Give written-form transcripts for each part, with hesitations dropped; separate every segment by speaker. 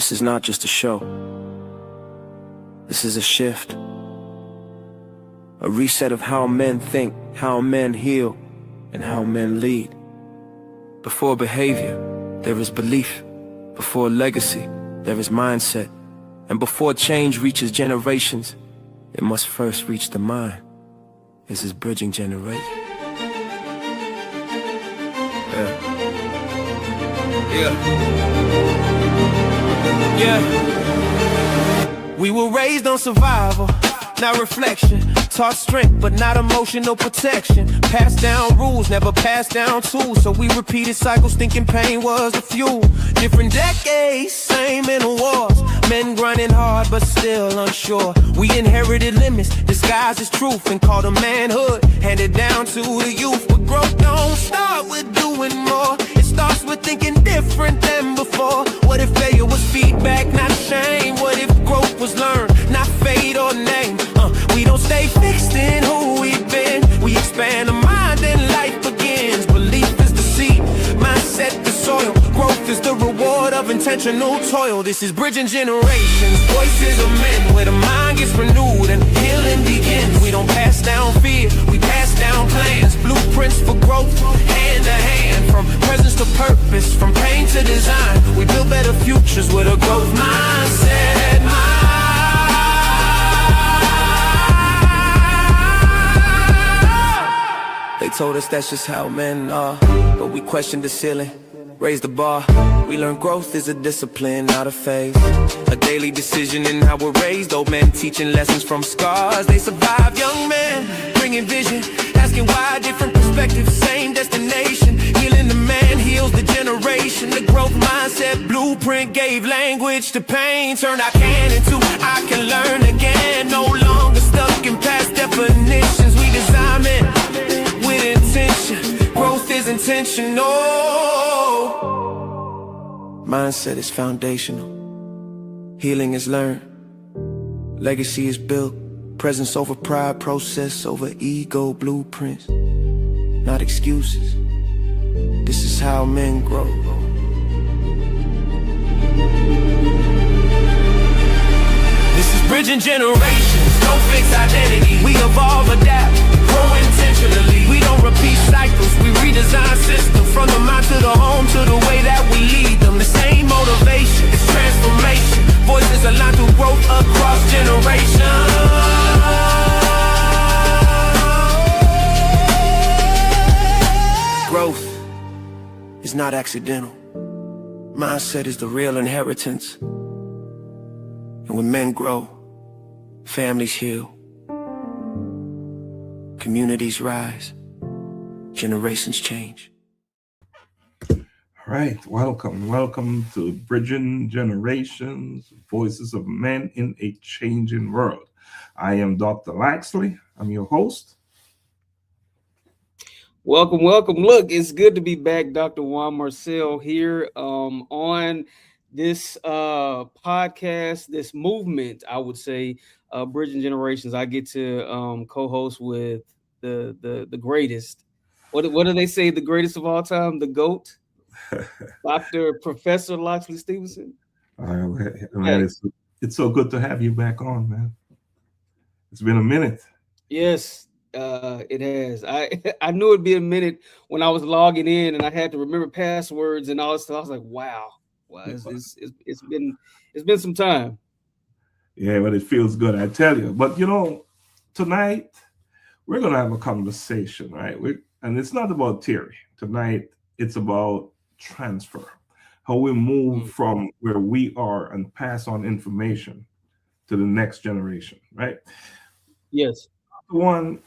Speaker 1: This is not just a show. This is a shift. A reset of how men think, how men heal, and how men lead. Before behavior, there is belief. Before legacy, there is mindset. And before change reaches generations, it must first reach the mind. This is bridging generations. We were raised on survival, not reflection. Taught strength, but not emotional protection. Passed down rules, never passed down tools. So we repeated cycles, thinking pain was the fuel. Different decades, same mental wars. Men grinding hard, but still unsure. We inherited limits, disguised as truth, and called them manhood, handed down to the youth. But growth don't start with doing more. It starts with thinking different than before. What if failure was feedback, not shame? What if growth was learned, not fate or name? We don't stay fixed in who we've been. We expand the mind and life begins. Belief is the seed, mindset the soil. Growth is the reward of intentional toil. This is bridging generations, voices of men, where the mind gets renewed and healing begins. We don't pass down fear, we pass down plans. Blueprints for growth, hand to hand. From presence to purpose, from pain to design. We build better futures with a growth mindset. They told us that's just how men are, but we questioned the ceiling, raised the bar. We learned growth is a discipline, not a phase. A daily decision in how we're raised. Old men teaching lessons from scars. They survive, young men bringing vision, asking why different perspectives, same destination. Healing the man heals the generation. The growth mindset blueprint gave language to pain. Turned I can into I can learn again. No longer stuck in past definitions. We design it with intention. Growth is intentional. Mindset is foundational. Healing is learned. Legacy is built. Presence over pride, process over ego, blueprints, not excuses. This is how men grow. This is bridging generations, no fixed identity. We evolve, adapt, grow intentionally. We don't repeat cycles, we redesign systems. From the mind to the home, to the way that we lead them. The same motivation, it's transformation. Voices aligned through growth across generations. Growth is not accidental. Mindset is the real inheritance. And when men grow, families heal, communities rise, generations change.
Speaker 2: All right, welcome to Bridging Generations, Voices of Men in a Changing World. I am Dr. Laxley. I'm your host.
Speaker 3: Welcome. Look, it's good to be back. Dr. Juan Marcel here on this podcast, this movement, I would say, Bridging Generations. I get to co-host with the greatest. What do they say? The greatest of all time, the GOAT, Dr. Professor Laxley Stephenson.
Speaker 2: Man, it's so good to have you back on, man. It's been a minute.
Speaker 3: Yes. It has. I knew it'd be a minute when I was logging in and I had to remember passwords and all this stuff. I was like, wow, it's been some time.
Speaker 2: Yeah, but it feels good, I tell you. But tonight we're gonna have a conversation, right? And it's not about theory. Tonight it's about transfer, how we move from where we are and pass on information to the next generation, right?
Speaker 3: Yes.
Speaker 2: One,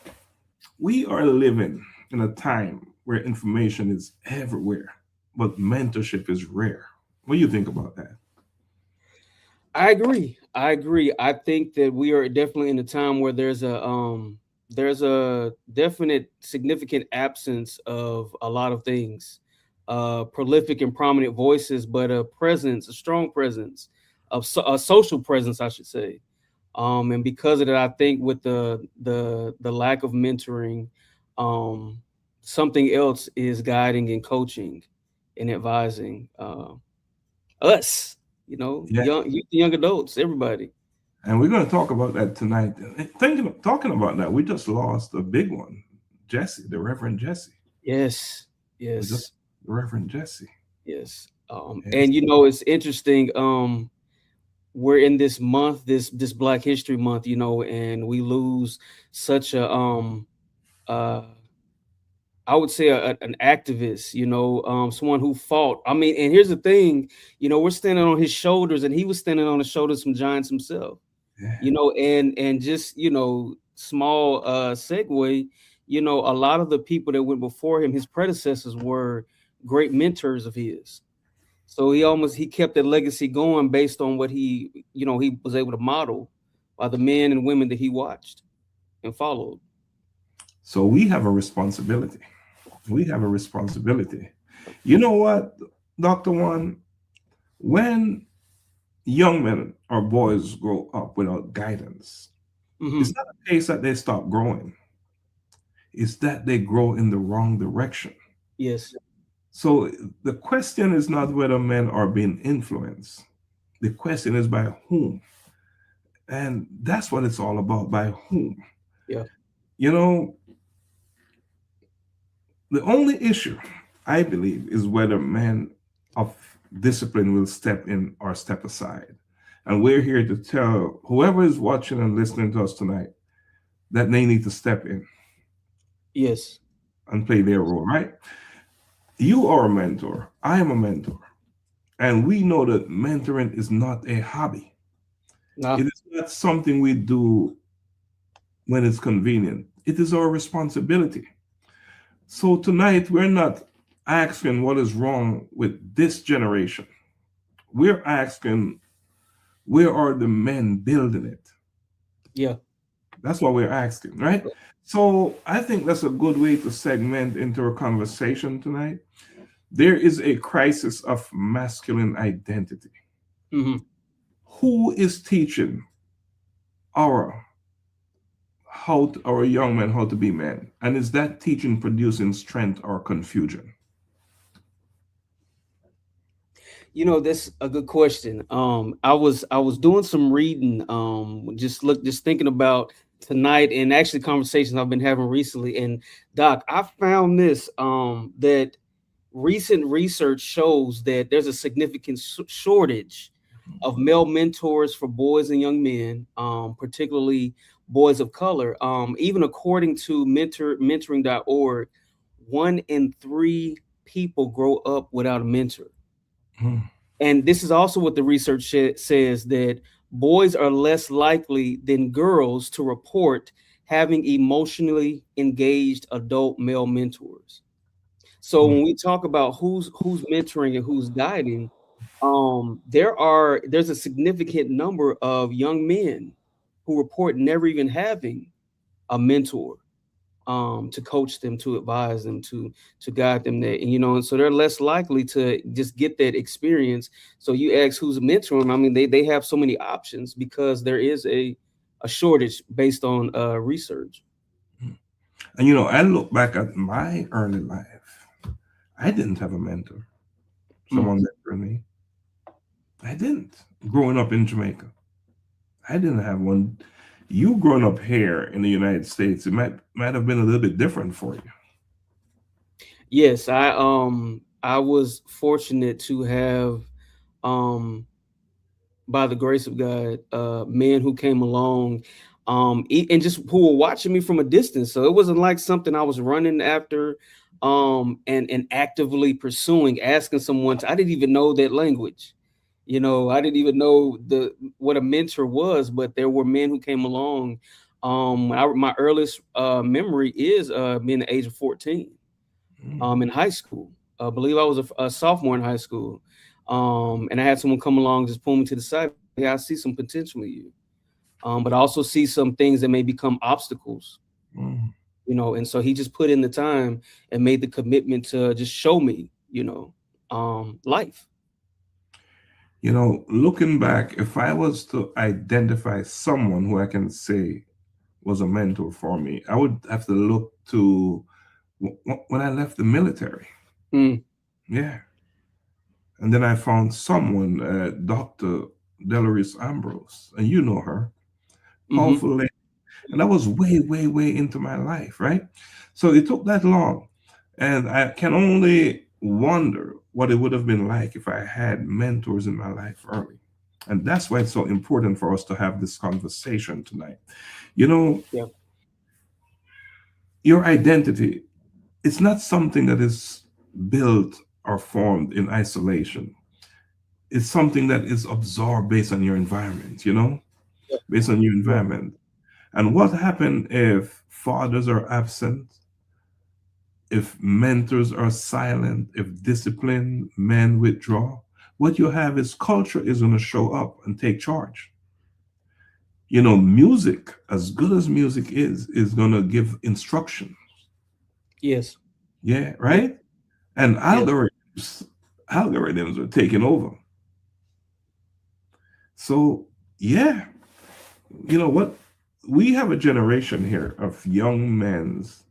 Speaker 2: we are living in a time where information is everywhere, but mentorship is rare. What do you think about that?
Speaker 3: I agree. I think that we are definitely in a time where there's a definite significant absence of a lot of things, prolific and prominent voices, but a strong presence of a social presence, I should say. And because of that, I think with the lack of mentoring, something else is guiding and coaching and advising us,
Speaker 2: Yeah.
Speaker 3: young adults, everybody.
Speaker 2: And we're going to talk about that tonight. Talking about that, we just lost a big one, Jesse, the Reverend Jesse.
Speaker 3: Yes,
Speaker 2: We just
Speaker 3: yes,
Speaker 2: the Reverend Jesse.
Speaker 3: yes.
Speaker 2: Yes.
Speaker 3: And it's interesting. We're in this month, this Black History Month, and we lose such a I would say an activist, someone who fought. I mean, and here's the thing, we're standing on his shoulders, and he was standing on the shoulders of some giants himself.
Speaker 2: Yeah.
Speaker 3: And just small segue, a lot of the people that went before him, his predecessors, were great mentors of his. So he kept that legacy going based on what he was able to model by the men and women that he watched and followed.
Speaker 2: So we have a responsibility. We have a responsibility. You know what, Dr. Juan? When young men or boys grow up without guidance,
Speaker 3: Mhm.
Speaker 2: it's not a case that they stop growing. It's that they grow in the wrong direction.
Speaker 3: Yes.
Speaker 2: So the question is not whether men are being influenced. The question is by whom. And that's what it's all about, by whom.
Speaker 3: Yeah.
Speaker 2: You know, the only issue, I believe, is whether men of discipline will step in or step aside. And we're here to tell whoever is watching and listening to us tonight that they need to step in
Speaker 3: Yes.
Speaker 2: and play their role, right? You are a mentor. I am a mentor. And we know that mentoring is not a hobby.
Speaker 3: Nah.
Speaker 2: It is not something we do when it's convenient. It is our responsibility. So tonight, we're not asking what is wrong with this generation. We're asking, where are the men building it?
Speaker 3: Yeah.
Speaker 2: That's what we're asking, right? So I think that's a good way to segment into our conversation tonight. There is a crisis of masculine identity.
Speaker 3: Hmm.
Speaker 2: Who is teaching our our young men how to be men? And is that teaching producing strength or confusion?
Speaker 3: That's a good question. I was doing some reading, just thinking about tonight, and actually conversations I've been having recently. And Doc, I found this that recent research shows that there's a significant shortage of male mentors for boys and young men, particularly boys of color. Even according to mentoring.org, 1 in 3 people grow up without a mentor.
Speaker 2: Hmm.
Speaker 3: And this is also what the research says, that boys are less likely than girls to report having emotionally engaged adult male mentors. So
Speaker 2: Hmm.
Speaker 3: when we talk about who's mentoring and who's guiding, there's a significant number of young men who report never even having a mentor, to coach them, to advise them, to guide them there. And so they're less likely to just get that experience. So you ask who's mentoring. I mean, they have so many options because there is a shortage based on research.
Speaker 2: And I look back at my early life. I didn't have a mentor,
Speaker 3: Mm.
Speaker 2: someone mentoring me. I didn't. Growing up in Jamaica, I didn't have one. You growing up here in the United States, it might have been a little bit different for you.
Speaker 3: Yes, I was fortunate to have, um by the grace of God, men who came along, and just who were watching me from a distance. So it wasn't like something I was running after, and actively pursuing, asking someone to. I didn't even know that language. I didn't even know what a mentor was, but there were men who came along. My earliest memory is being the age of 14,
Speaker 2: Mm,
Speaker 3: in high school. I believe I was a sophomore in high school. And I had someone come along, just pull me to the side. Hey, I see some potential in you. But I also see some things that may become obstacles,
Speaker 2: mm.
Speaker 3: and so he just put in the time and made the commitment to just show me, life.
Speaker 2: Looking back, if I was to identify someone who I can say was a mentor for me, I would have to look to when I left the military.
Speaker 3: Mm.
Speaker 2: Yeah. And then I found someone, Dr. Delores Ambrose, and you know her,
Speaker 3: Mm-hmm.
Speaker 2: powerful lady. And that was way, way, way into my life, right? So it took that long. And I can only wonder what it would have been like if I had mentors in my life early. And that's why it's so important for us to have this conversation tonight. You know,
Speaker 3: Yeah.
Speaker 2: your identity, it's not something that is built or formed in isolation. It's something that is absorbed based on your environment, based on your
Speaker 3: Yeah.
Speaker 2: environment. And what happens if fathers are absent, if mentors are silent, if disciplined men withdraw? What you have is culture is going to show up and take charge. Music, as good as music is going to give instruction.
Speaker 3: Yes.
Speaker 2: Yeah,
Speaker 3: Yeah.
Speaker 2: right? And
Speaker 3: Yes.
Speaker 2: algorithms are taking over. So, yeah, you know what? We have a generation here of young men's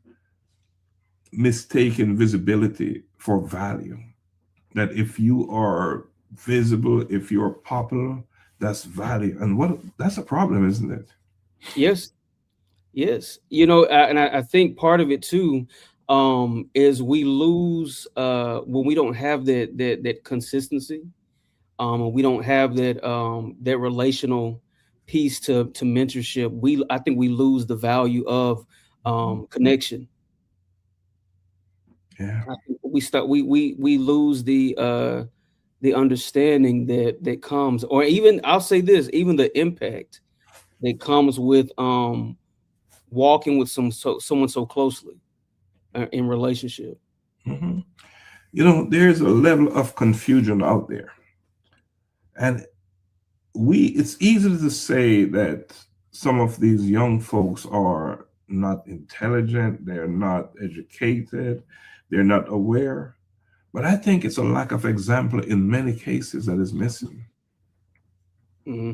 Speaker 2: mistaken visibility for value. That if you are visible, if you're popular, that's value. And that's a problem, isn't it?
Speaker 3: Yes. Yes. And I think part of it too, is we lose when we don't have that consistency. And we don't have that relational piece to mentorship. I think we lose the value of connection.
Speaker 2: Yeah.
Speaker 3: I think we lose the understanding that comes, or even I'll say this, even the impact that comes with walking with someone so closely in relationship.
Speaker 2: hmm there's a level of confusion out there. And it's easy to say that some of these young folks are not intelligent, they're not educated, they're not aware. But I think it's a lack of example in many cases that is missing.
Speaker 3: Hmm.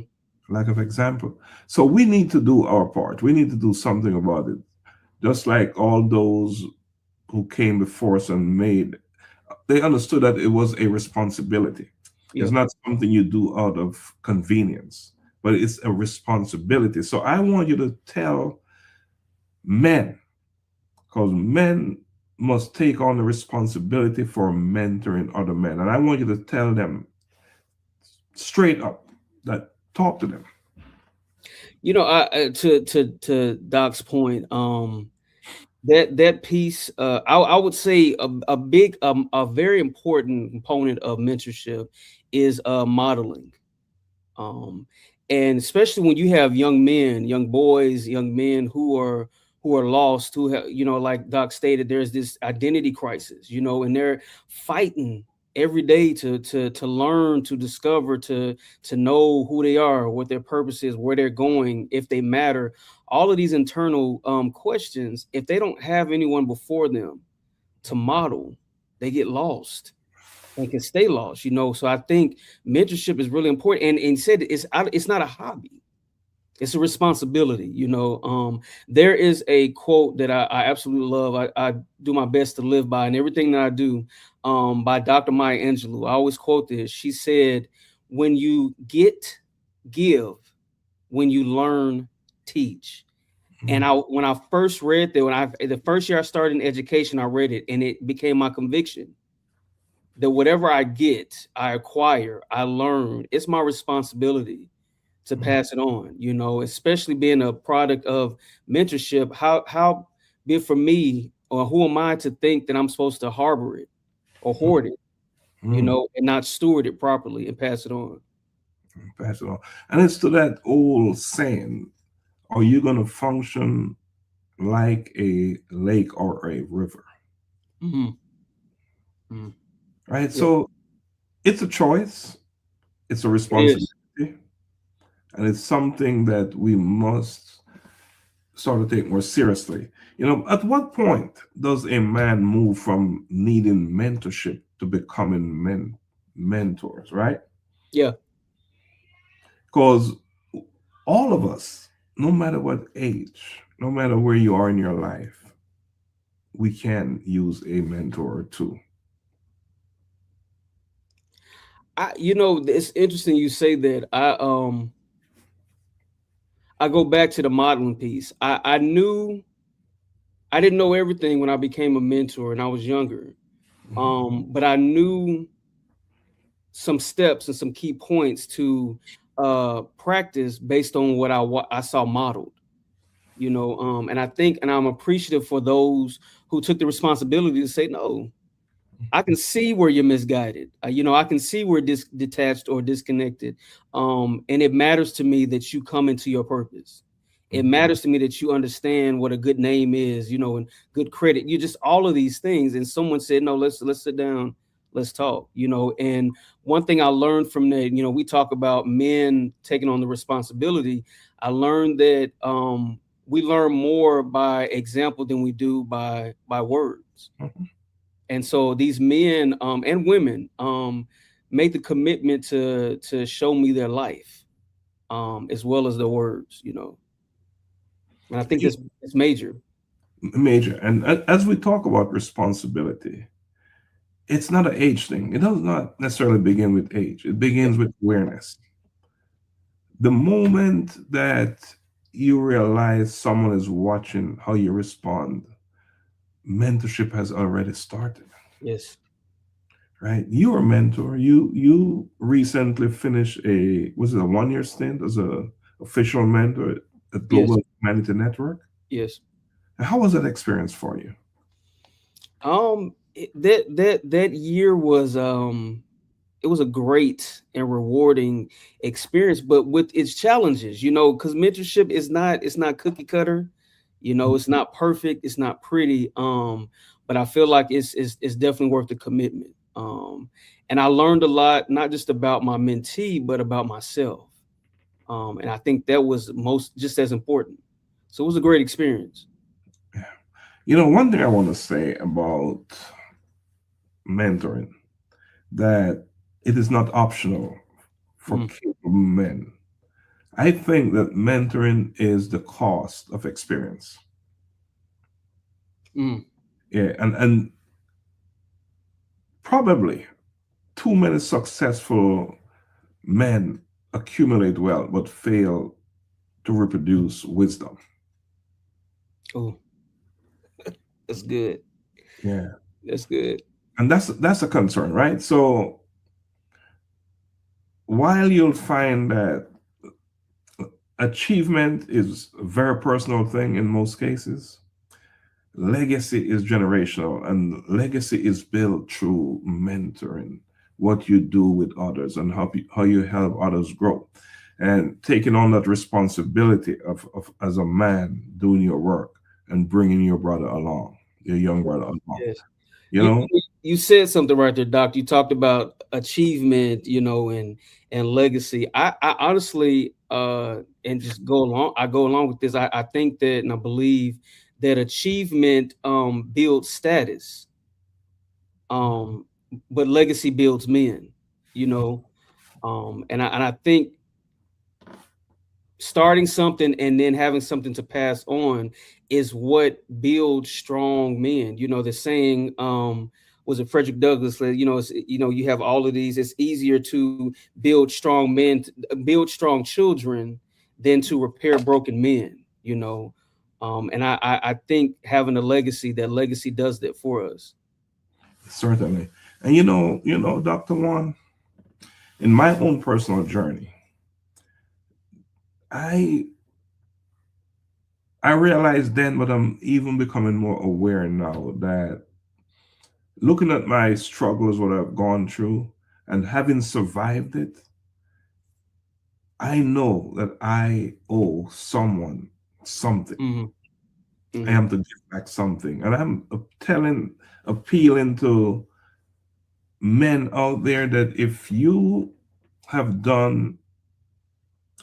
Speaker 2: Lack of example. So we need to do our part. We need to do something about it. Just like all those who came before us and they understood that it was a responsibility. It's
Speaker 3: Yeah.
Speaker 2: not something you do out of convenience, but it's a responsibility. So I want you to tell men, because men must take on the responsibility for mentoring other men. And I want you to tell them straight up that talk to them.
Speaker 3: To Doc's point, that piece, I would say a big, a very important component of mentorship is modeling. um, and especially when you have young men, young boys, young men who are lost, who have, like Doc stated, there's this identity crisis, and they're fighting every day to learn, to discover, to know who they are, what their purpose is, where they're going, if they matter. All of these internal questions, if they don't have anyone before them to model, they get lost and can stay lost. So I think mentorship is really important. And said it's not a hobby; it's a responsibility. There is a quote that I absolutely love. I do my best to live by, and everything that I do, by Dr. Maya Angelou. I always quote this. She said, "When you get, give; when you learn, teach." And
Speaker 2: Mhm.
Speaker 3: when I first read that, the first year I started in education, I read it, and it became my conviction that whatever I get, I acquire, I learn. It's my responsibility to
Speaker 2: Mhm.
Speaker 3: pass it on, especially being a product of mentorship. How be it for me, or who am I to think that I'm supposed to harbor it or hoard it,
Speaker 2: Mhm.
Speaker 3: and not steward it properly and pass it on?
Speaker 2: Pass it on. And it's to that old saying, are you going to function like a lake or a river?
Speaker 3: Hmm. Hmm.
Speaker 2: Right?
Speaker 3: Yeah,
Speaker 2: So it's a choice, it's a
Speaker 3: it is.
Speaker 2: responsibility, and it's something that we must start to take more seriously. At what point does a man move from needing mentorship to becoming mentors, right?
Speaker 3: Yeah.
Speaker 2: Because all of us, no matter what age, no matter where you are in your life, we can use a mentor or two.
Speaker 3: It's interesting you say that. I go back to the modeling piece. I knew I didn't know everything when I became a mentor and I was younger. But I knew some steps and some key points to practice based on what I saw modeled. And I think, and I'm appreciative for those who took the responsibility to say, no, I can see where you're misguided. I can see where detached or disconnected. And it matters to me that you come into your purpose. It matters to me that you understand what a good name is, and good credit. You just all of these things. And someone said, no, let's sit down, let's talk. And one thing I learned from that, we talk about men taking on the responsibility. I learned that we learn more by example than we do by words. And so these men and women made the commitment to show me their life as well as the words, And I think that's major.
Speaker 2: Major. And as we talk about responsibility, it's not an age thing. It does not necessarily begin with age. It begins with awareness. The moment that you realize someone is watching how you respond, mentorship has already started.
Speaker 3: Yes.
Speaker 2: Right? You're a mentor. You recently finished was it a 1 year stint as a official mentor at
Speaker 3: Yes.
Speaker 2: Global Humanity Network?
Speaker 3: Yes.
Speaker 2: How was that experience for you?
Speaker 3: That year was it was a great and rewarding experience, but with its challenges, because mentorship is not it's not cookie cutter, it's not perfect, it's not pretty. But I feel like it's definitely worth the commitment. And I learned a lot, not just about my mentee, but about myself. And I think that was most just as important. So it was a great experience.
Speaker 2: One thing I want to say about mentoring, that it is not optional for
Speaker 3: Mm,
Speaker 2: capable men. I think that mentoring is the cost of experience.
Speaker 3: mm,
Speaker 2: Yeah, and probably too many successful men accumulate wealth but fail to reproduce wisdom.
Speaker 3: oh, that's good.
Speaker 2: Yeah.
Speaker 3: That's good.
Speaker 2: And that's a concern, right? So while you'll find that achievement is a very personal thing in most cases, legacy is generational, and legacy is built through mentoring, what you do with others and how you help others grow, and taking on that responsibility of as a man doing your work and bringing your brother along, your young brother along.
Speaker 3: Yes.
Speaker 2: You
Speaker 3: You
Speaker 2: know,
Speaker 3: you said something right there, Doc. You talked about achievement, and legacy. I honestly and just go along with this. I think that and I believe that achievement builds status. Um, but legacy builds men, you know. And I think starting something and then having something to pass on is what builds strong men. The saying, was it Frederick Douglass said, you have all of these, it's easier to build strong men, build strong children than to repair broken men, and I think having a legacy, that legacy does that for us.
Speaker 2: certainly. And Dr. Juan, in my own personal journey, I I realized then, but I'm even becoming more aware now that looking at my struggles, what I've gone through, and having survived it, I know that I owe someone something.
Speaker 3: Hmm.
Speaker 2: I
Speaker 3: Hmm.
Speaker 2: am to give back something. And I'm appealing to men out there that if you have done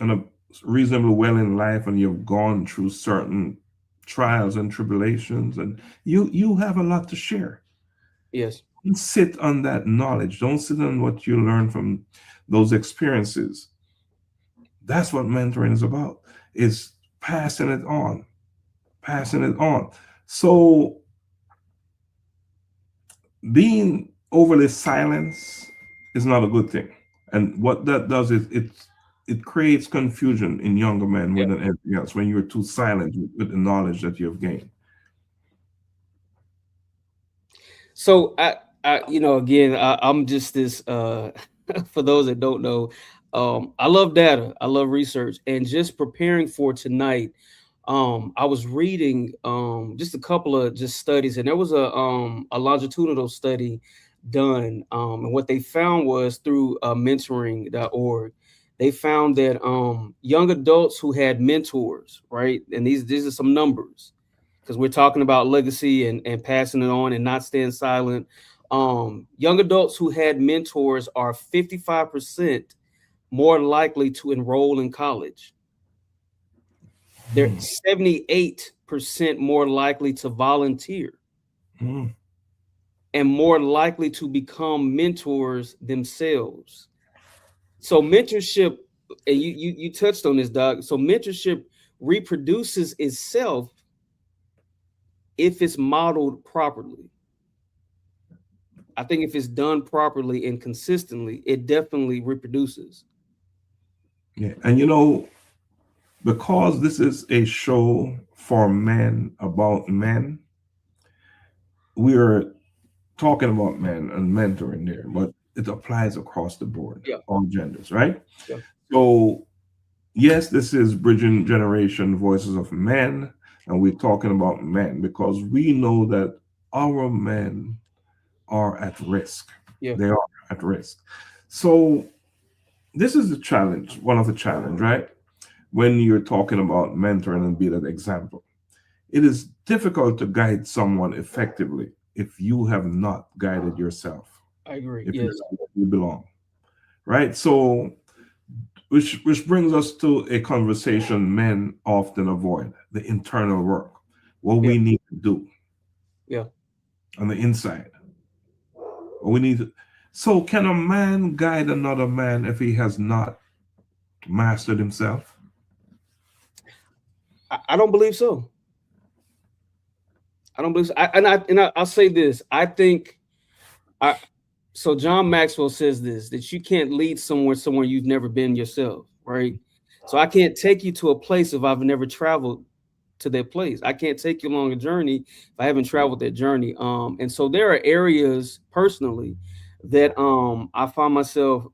Speaker 2: a reasonably well in life and you've gone through certain trials and tribulations, and you have a lot to share.
Speaker 3: Yes.
Speaker 2: Don't sit on that knowledge. Don't sit on what you learn from those experiences. That's what mentoring is about. Is passing it on, passing it on. So being overly silenced is not a good thing. And what that does is it creates confusion in younger men more than anything else when you're too silent with the knowledge that you've gained.
Speaker 3: So again, I'm just this. For those that don't know, I love data. I love research, and just preparing for tonight. I was reading just a couple of just studies, and there was a longitudinal study done, and what they found was through mentoring.org. They found that young adults who had mentors, right, and these are some numbers because we're talking about legacy and passing it on and not staying silent. Young adults who had mentors are 55% more likely to enroll in college. They're
Speaker 2: Mm.
Speaker 3: 78% more likely to volunteer
Speaker 2: Mm.
Speaker 3: and more likely to become mentors themselves. So mentorship, and you touched on this, Doc. So mentorship reproduces itself if it's modeled properly. I think if it's done properly and consistently, it definitely reproduces.
Speaker 2: Yeah, and because this is a show for men about men, we are talking about men and mentoring there, but it applies across the board,
Speaker 3: Yeah.
Speaker 2: all genders, right?
Speaker 3: Yeah.
Speaker 2: So, yes, this is Bridging Generation Voices of Men, and we're talking about men because we know that our men are at risk.
Speaker 3: Yeah.
Speaker 2: They are at risk. So, this is the challenge, one of the challenge, right? When you're talking about mentoring and be that example. It is difficult to guide someone effectively if you have not guided yourself,
Speaker 3: I agree.
Speaker 2: if you're
Speaker 3: Yes.
Speaker 2: not where you belong, right? So, which brings us to a conversation men often avoid: the internal work, what
Speaker 3: Yeah.
Speaker 2: we need to do
Speaker 3: Yeah.
Speaker 2: on the inside. What we need to, so, can a man guide another man if he has not mastered himself?
Speaker 3: I don't believe so. I don't believe so. I'll say this. I think I so John Maxwell says this that you can't lead somewhere you've never been yourself, right? So I can't take you to a place if I've never traveled to that place. I can't take you along a journey if I haven't traveled that journey. And so there are areas personally that I find myself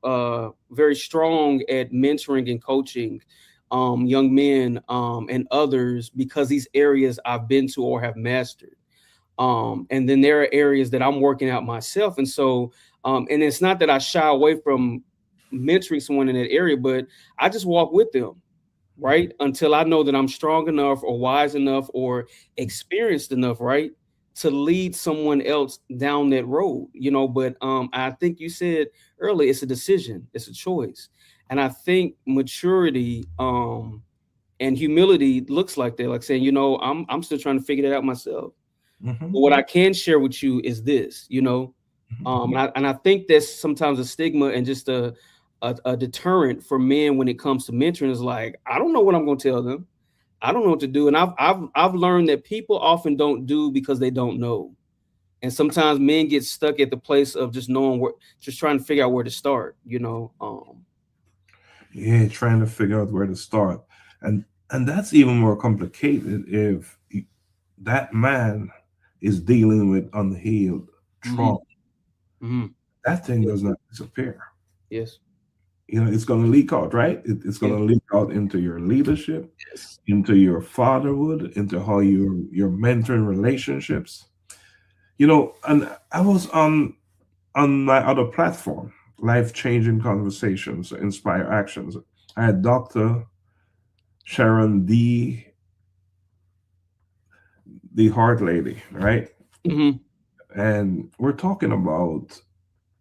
Speaker 3: very strong at mentoring and coaching young men and others because these areas I've been to or have mastered. And then there are areas that I'm working out myself. And so, and it's not that I shy away from mentoring someone in that area, but I just walk with them, right? Until I know that I'm strong enough or wise enough or experienced enough, right? To lead someone else down that road, but I think you said earlier, it's a decision, it's a choice. And I think maturity and humility looks like that, like saying, I'm still trying to figure that out myself.
Speaker 2: Mhm.
Speaker 3: But what I can share with you is this, and I think that's sometimes a stigma and just a deterrent for men when it comes to mentoring is like, I don't know what I'm going to tell them. I don't know what to do. And I've learned that people often don't do because they don't know. And sometimes men get stuck at the place of just knowing just trying to figure out where to start.
Speaker 2: Yeah, trying to figure out where to start, and that's even more complicated if that man is dealing with unhealed
Speaker 3: Hmm.
Speaker 2: trauma.
Speaker 3: Hmm.
Speaker 2: That thing
Speaker 3: Yes.
Speaker 2: does not disappear.
Speaker 3: Yes.
Speaker 2: It's going to leak out, right? It's going
Speaker 3: Yes.
Speaker 2: to leak out into your leadership,
Speaker 3: Yes.
Speaker 2: into your fatherhood, into how you're mentoring relationships. And I was on my other platform, Life Changing Conversations, Inspire Actions. I had Dr. Sharon the Heart Lady, right?
Speaker 3: Hmm.
Speaker 2: And we're talking about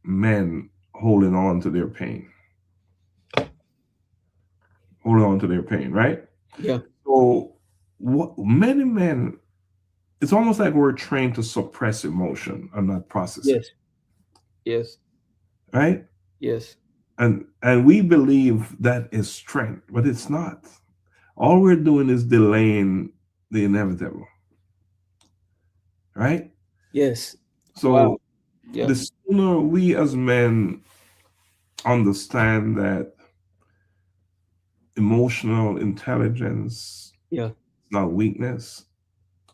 Speaker 2: men holding on to their pain, holding on to their pain, right?
Speaker 3: Yeah.
Speaker 2: So, what many men, it's almost like we're trained to suppress emotion and not process it,
Speaker 3: Yes. Yes.
Speaker 2: right?
Speaker 3: Yes.
Speaker 2: And we believe that is strength, but it's not. All we're doing is delaying the inevitable, right?
Speaker 3: Yes. Wow.
Speaker 2: So
Speaker 3: Yeah.
Speaker 2: the sooner we as men understand that emotional intelligence
Speaker 3: Yeah.
Speaker 2: is not weakness,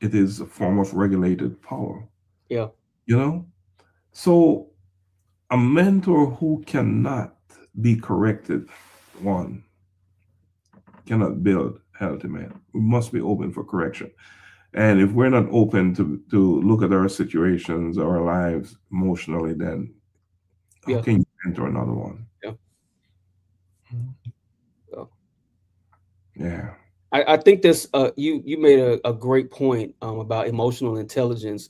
Speaker 2: it is a form of regulated power,
Speaker 3: Yeah.
Speaker 2: you know? So, a mentor who cannot be corrected, one, cannot build healthy men. We must be open for correction. And if we're not open to look at our situations, our lives emotionally, then how
Speaker 3: Yeah.
Speaker 2: can you mentor another one?
Speaker 3: Yeah. Yeah.
Speaker 2: Yeah.
Speaker 3: I think that's you made a great point about emotional intelligence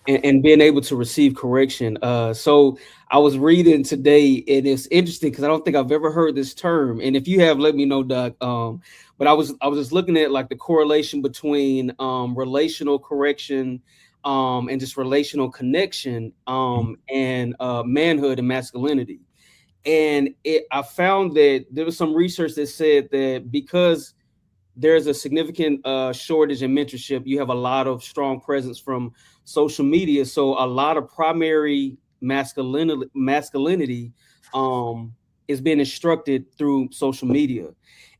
Speaker 3: and being able to receive correction. So I was reading today, and it's interesting because I don't think I've ever heard this term. And if you have, let me know, Doc. But I was just looking at like the correlation between relational correction and just relational connection and manhood and masculinity. And I found that there was some research that said that because there's a significant shortage in mentorship. You have a lot of strong presence from social media, so a lot of primary masculinity is being instructed through social media.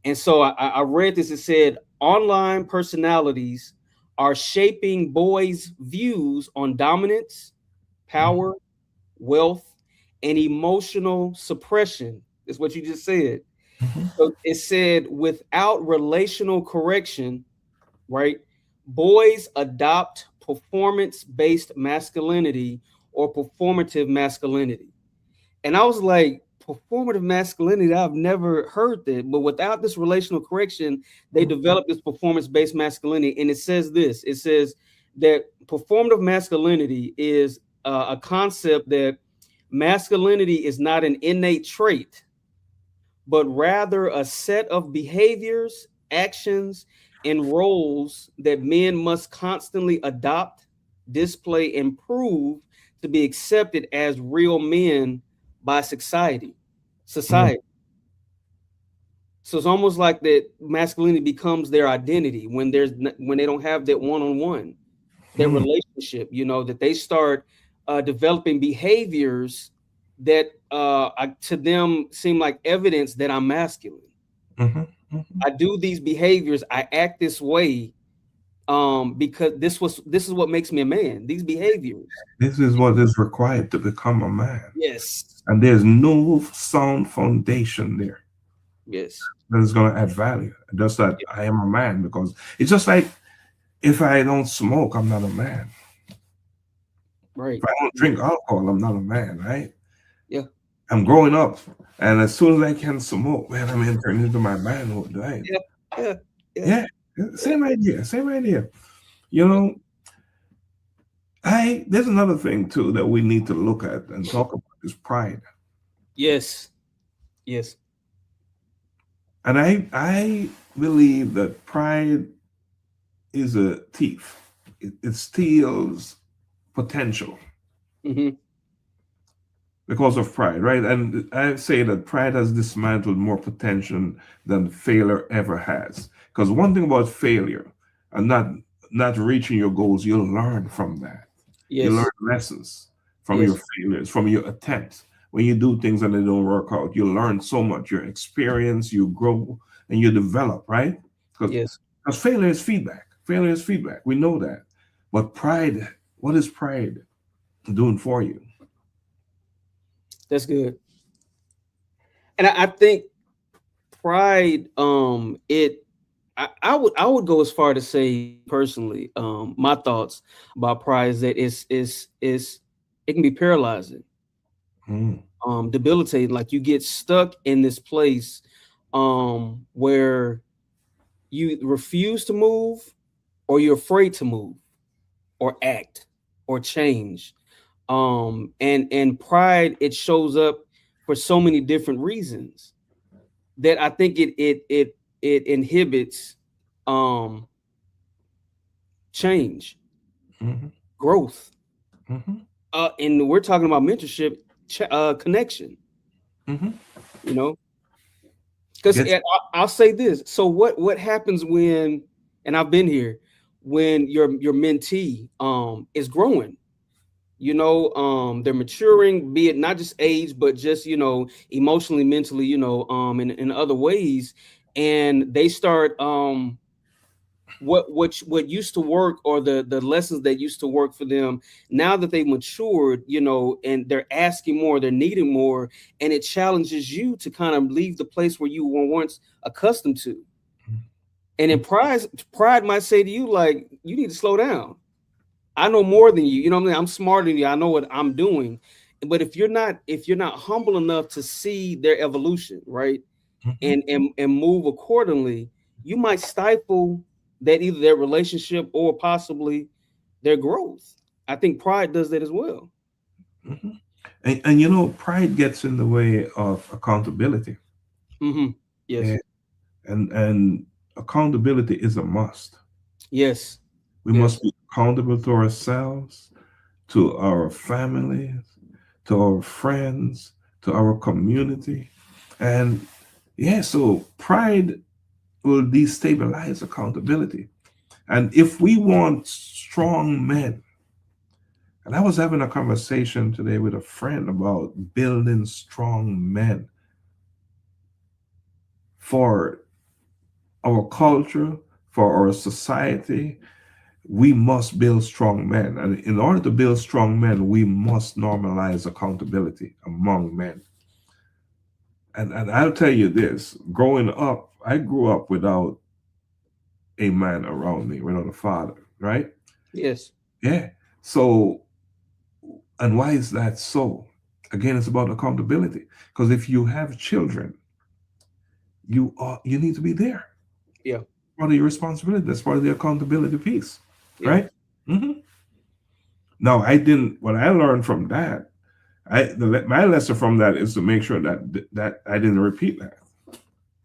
Speaker 3: And so I read this. It said online personalities are shaping boys' views on dominance, power, wealth, and emotional suppression. Is what you just said.
Speaker 2: Mhm.
Speaker 3: So it said without relational correction, right? Boys adopt performance-based masculinity or performative masculinity. And I was like, performative masculinity, I've never heard that. But without this relational correction, they develop this performance-based masculinity. And it says this, it says that performative masculinity is a concept that masculinity is not an innate trait, but rather a set of behaviors, actions, and roles that men must constantly adopt, display, and prove to be accepted as real men by society.
Speaker 2: Mhm.
Speaker 3: Society. So it's almost like that masculinity becomes their identity when when they don't have that one-on-one, that
Speaker 2: Mhm.
Speaker 3: relationship. That they start developing behaviors that to them seem like evidence that I'm masculine.
Speaker 2: Mhm. Mhm.
Speaker 3: I do these behaviors, I act this way because this is what makes me a man. These behaviors.
Speaker 2: This is what is required to become a man.
Speaker 3: Yes.
Speaker 2: And there's no sound foundation there
Speaker 3: Yes.
Speaker 2: that is going to add value. Just that I am a man, because it's just like if I don't smoke, I'm not a man. If
Speaker 3: Right.
Speaker 2: I don't drink alcohol, I'm not a man, right?
Speaker 3: Yeah.
Speaker 2: I'm growing up, and as soon as I can smoke, man, I'm entering into my manhood, right?
Speaker 3: Yeah. Yeah. Yeah.
Speaker 2: Yeah, same idea, same idea. You know, I there's another thing too that we need to look at and talk about is pride.
Speaker 3: Yes. Yes.
Speaker 2: And I believe that pride is a thief. It steals potential
Speaker 3: Hmm.
Speaker 2: because of pride, right? And I say that pride has dismantled more potential than failure ever has. Because one thing about failure and not reaching your goals, you'll learn from that. You learn
Speaker 3: Yes.
Speaker 2: lessons from your
Speaker 3: Yes.
Speaker 2: failures, from your attempts. When you do things and they don't work out, you learn so much. You experience, you grow, and you develop, right? Because
Speaker 3: Yes.
Speaker 2: failure is feedback. Failure is feedback. We know that. But pride, what is pride doing for you?
Speaker 3: That's good. And I think pride, I would go as far to say personally, my thoughts about pride is that it's it can be paralyzing,
Speaker 2: Mm,
Speaker 3: debilitating. Like you get stuck in this place where you refuse to move, or you're afraid to move or act or change. And pride, it shows up for so many different reasons that I think it inhibits um change,
Speaker 2: mhm,
Speaker 3: growth.
Speaker 2: mhm.
Speaker 3: And we're talking about mentorship, connection,
Speaker 2: Hmm.
Speaker 3: you know, because
Speaker 2: Gets
Speaker 3: I'll say this. So what happens when, and I've been here, when your mentee is growing, They're maturing, be it not just age, but just, emotionally, mentally, in other ways. And they start what used to work, or the lessons that used to work for them, now that they've matured, and they're asking more, they're needing more, and it challenges you to kind of leave the place where you were once accustomed to. And then pride might say to you, like, you need to slow down. I know more than you. You know what I mean? I'm smarter than you. I know what I'm doing. But if you're not humble enough to see their evolution, right,
Speaker 2: Mhm.
Speaker 3: and move accordingly, you might stifle that, either their relationship or possibly their growth. I think pride does that as well.
Speaker 2: Mhm. And pride gets in the way of accountability.
Speaker 3: Hmm.
Speaker 2: Yeah.
Speaker 3: Yes.
Speaker 2: And accountability is a must.
Speaker 3: Yes.
Speaker 2: We
Speaker 3: Yes.
Speaker 2: must be accountable to ourselves, to our families, to our friends, to our community. And yeah, so pride will destabilize accountability. And if we want strong men, and I was having a conversation today with a friend about building strong men for our culture, for our society. We must build strong men. And in order to build strong men, we must normalize accountability among men. And I'll tell you this, growing up, I grew up without a man around me, without a father, right?
Speaker 3: Yes.
Speaker 2: Yeah. So, and why is that so? Again, it's about accountability. Because if you have children, you need to be there.
Speaker 3: Yeah.
Speaker 2: Part of your responsibility. That's part of the accountability piece,
Speaker 3: Yeah.
Speaker 2: right? Hmm. Now, I didn't. What I learned from that, my lesson from that is to make sure that I didn't repeat that.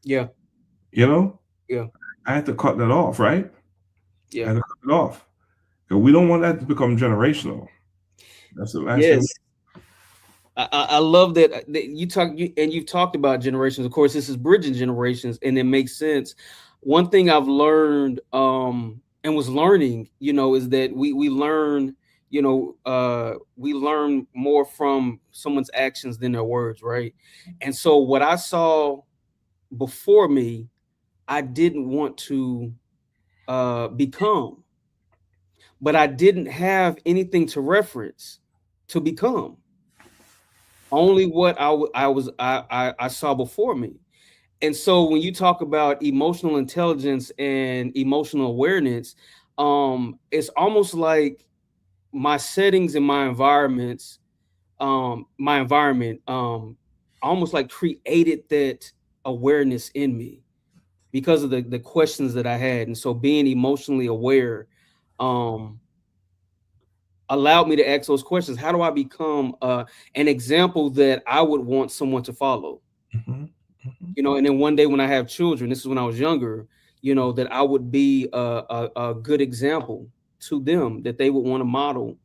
Speaker 3: Yeah.
Speaker 2: You know,
Speaker 3: Yeah.
Speaker 2: I had to cut that off, right? I
Speaker 3: Yeah.
Speaker 2: had to cut it off. 'Cause we don't want that to become generational. That's the last thing.
Speaker 3: Yes. I love that you talk and you've talked about generations. Of course, this is bridging generations, and it makes sense. One thing I've learned, and was learning, is that we learn, we learn more from someone's actions than their words, right? And so what I saw before me, I didn't want to become, but I didn't have anything to reference to become. Only what I saw before me. And so when you talk about emotional intelligence and emotional awareness, it's almost like my settings and my environment, almost like created that awareness in me because of the questions that I had. And so being emotionally aware, um, allowed me to ask those questions. How do I become an example that I would want someone to follow?
Speaker 2: Hmm. Hmm.
Speaker 3: And then one day when I have children, this is when I was younger, that I would be a good example to them, that they would want to model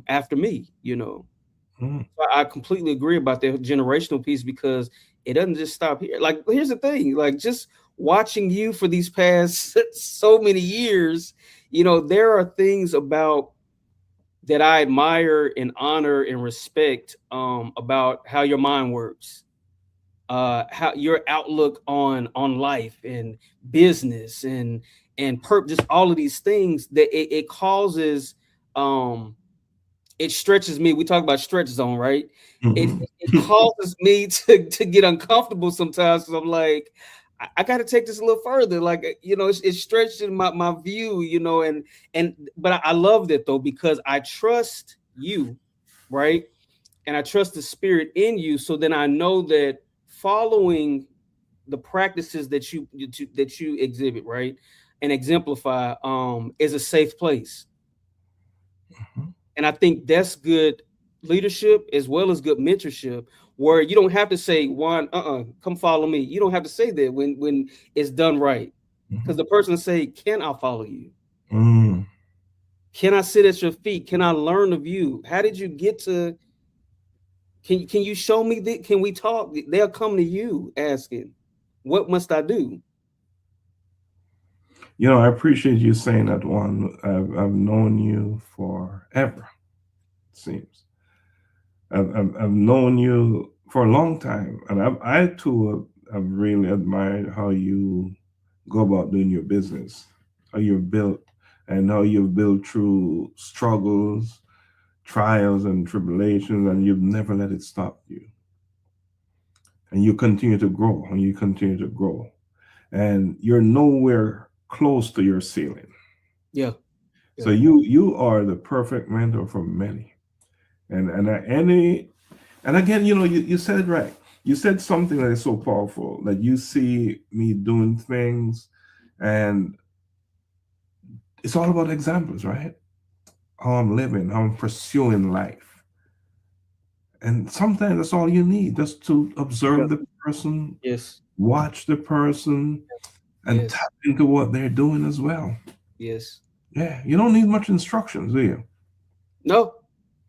Speaker 3: after me.
Speaker 2: Hmm.
Speaker 3: So I completely agree about the generational piece, because it doesn't just stop here. Like, here's the thing, like, just watching you for these past so many years, there are things about that I admire and honor and respect, about how your mind works, how your outlook on life and business and just all of these things, that it causes, um it stretches me. We talk about stretch zone, right? it
Speaker 2: Hmm.
Speaker 3: it causes me to get uncomfortable sometimes, because I'm like, I got to take this a little further. Like, it's stretching my view, and but I love that, though, because I trust you, right? And I trust the spirit in you. So then I know that following the practices that you exhibit, right, and exemplify, is a safe place. And I think that's good leadership as well as good mentorship, where you don't have to say, Juan, come follow me. You don't have to say that when it's done right. Because the person will say, can I follow you?
Speaker 2: Hmm.
Speaker 3: Can I sit at your feet? Can I learn of you? How did you get to? Can you show me that? Can we talk? They'll come to you asking, what must I do?
Speaker 2: I appreciate you saying that one. I've known you forever. seems. I've known you for a long time, and I too have really admired how you go about doing your business, how you've built, and how you've built through struggles, trials, and tribulations, and you've never let it stop you. And you continue to grow, and you continue to grow, and you're nowhere close to your ceiling.
Speaker 3: Yeah.
Speaker 2: So
Speaker 3: Yeah.
Speaker 2: you are the perfect mentor for many. Any and again, you said it right. You said something that is so powerful that you see me doing things, and it's all about examples, right? How I'm living, how I'm pursuing life. And sometimes that's all you need, just to
Speaker 3: Yeah.
Speaker 2: observe the person,
Speaker 3: Yes.
Speaker 2: watch the person, and
Speaker 3: Yes.
Speaker 2: tap into what they're doing as well.
Speaker 3: Yes.
Speaker 2: Yeah, you don't need much instructions, do you?
Speaker 3: No.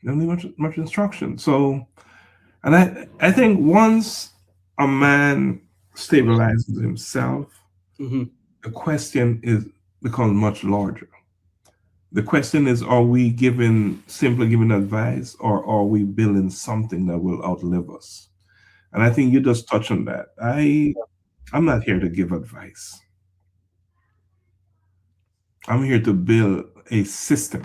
Speaker 2: You don't need much instruction. So, and I think once a man stabilizes himself,
Speaker 3: Hmm.
Speaker 2: the question is becomes much larger. The question is, are we simply giving advice, or are we building something that will outlive us? And I think you just touched on that. I'm not here to give advice. I'm here to build a system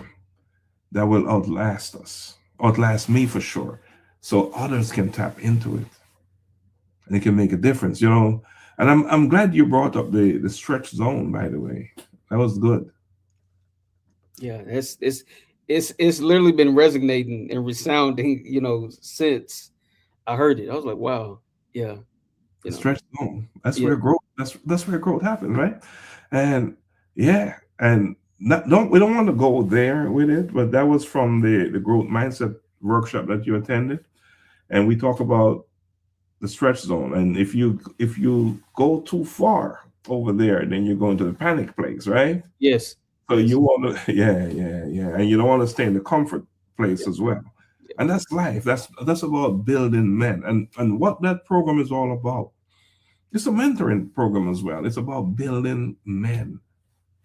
Speaker 2: that will outlast us, outlast me for sure, so others can tap into it and it can make a difference. And I'm glad you brought up the stretch zone. By the way, that was good.
Speaker 3: Yeah. It's literally been resonating and resounding, since I heard it. I was like, wow. Yeah.
Speaker 2: The
Speaker 3: You know.
Speaker 2: stretch zone. That's
Speaker 3: Yeah.
Speaker 2: where growth. That's where growth happens, right? And yeah, and don't we don't want to go there with it, but that was from the growth mindset workshop that you attended, and we talk about the stretch zone. And if you go too far over there, then you go into the panic place, right?
Speaker 3: Yes.
Speaker 2: So you
Speaker 3: Yes.
Speaker 2: want to, yeah, and you don't want to stay in the comfort place
Speaker 3: Yeah.
Speaker 2: as well.
Speaker 3: Yeah.
Speaker 2: And that's life. That's about building men, and what that program is all about. It's a mentoring program as well. It's about building men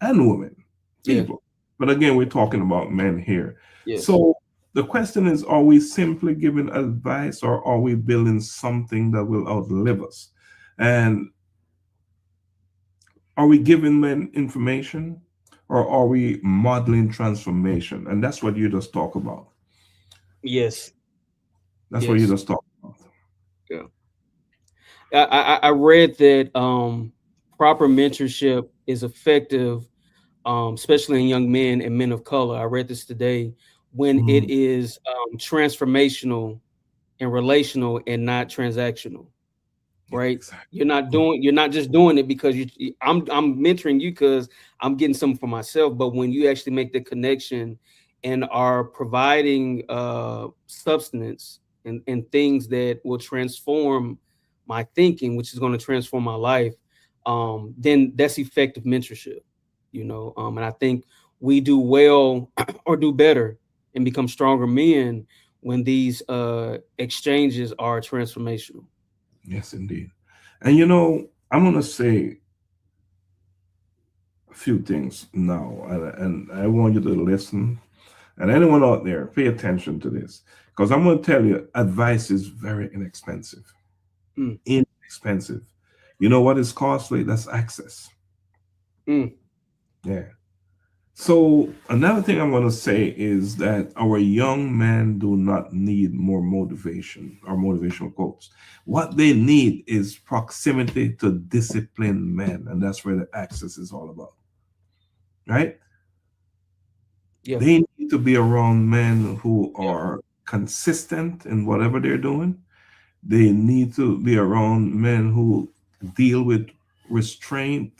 Speaker 2: and women,
Speaker 3: Yeah.
Speaker 2: people. But again, we're talking about men here.
Speaker 3: Yes.
Speaker 2: So the question is, are we simply giving advice, or are we building something that will outlive us? And are we giving men information, or are we modeling transformation? And that's what you just talk about.
Speaker 3: Yes.
Speaker 2: That's what you
Speaker 3: Yes.
Speaker 2: just talk about.
Speaker 3: Yeah. I read that proper mentorship is effective, especially in young men and men of color. I read this today, when it
Speaker 2: Mm,
Speaker 3: is transformational and relational and not transactional.
Speaker 2: yeah,
Speaker 3: Right?
Speaker 2: exactly.
Speaker 3: You're not just doing it because I'm mentoring you because I'm getting something for myself. But when you actually make the connection and are providing substance and things that will transform my thinking, which is going to transform my life, then that's effective mentorship. And I think we do well or do better and become stronger men when these exchanges are transformational.
Speaker 2: Yes, indeed. And I'm going to say a few things now, and I want you to listen. And anyone out there, pay attention to this, because I'm going to tell you, advice is very inexpensive.
Speaker 3: Mm,
Speaker 2: Inexpensive. You know what is costly? That's access.
Speaker 3: mm.
Speaker 2: Yeah. So another thing I'm going to say is that our young men do not need more motivation or motivational quotes. What they need is proximity to disciplined men, and that's where the access is all about, right?
Speaker 3: Yeah.
Speaker 2: They need to be around men who
Speaker 3: Yeah.
Speaker 2: are consistent in whatever they're doing. They need to be around men who deal with restraint.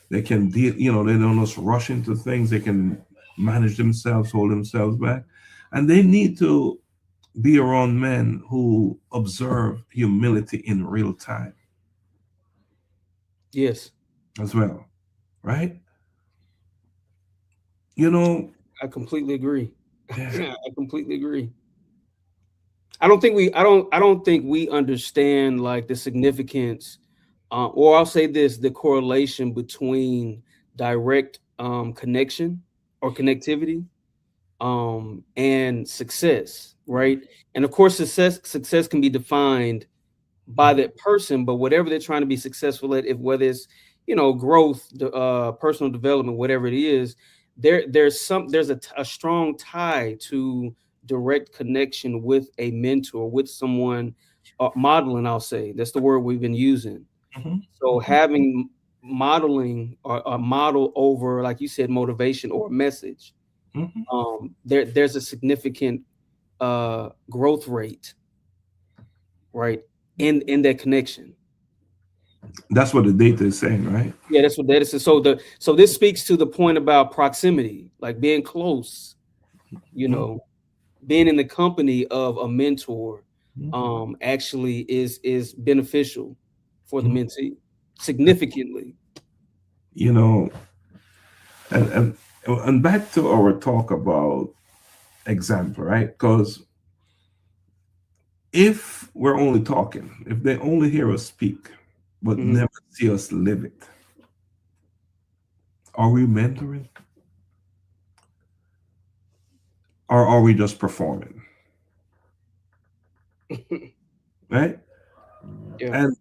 Speaker 2: They can deal, they don't just rush into things. They can manage themselves, hold themselves back. And they need to be around men who observe humility in real time
Speaker 3: Yes.
Speaker 2: as well, right? You know,
Speaker 3: I completely agree.
Speaker 2: yeah,
Speaker 3: I completely agree. I don't think we understand like the significance, or I'll say this, the correlation between direct connection or connectivity and success, right? And of course, success can be defined by that person, but whatever they're trying to be successful at, if whether it's growth, personal development, whatever it is, there's a strong tie to direct connection with a mentor, with someone, modeling. I'll say that's the word we've been using.
Speaker 2: Mhm.
Speaker 3: So having modeling or a model over, like you said, motivation or message,
Speaker 2: Mhm.
Speaker 3: there's a significant growth rate, right, in that connection.
Speaker 2: That's what the data is saying, right?
Speaker 3: Yeah, that's what that is. So this speaks to the point about proximity, like being close, you
Speaker 2: Mhm.
Speaker 3: know, being in the company of a mentor,
Speaker 2: Mhm.
Speaker 3: actually is beneficial for the
Speaker 2: Mhm.
Speaker 3: mentee significantly.
Speaker 2: You know, and and back to our talk about example, right? Because if we're only talking, if they only hear us speak, but
Speaker 3: Mhm.
Speaker 2: never see us live it, are we mentoring or are we just performing, right?
Speaker 3: Yeah.
Speaker 2: And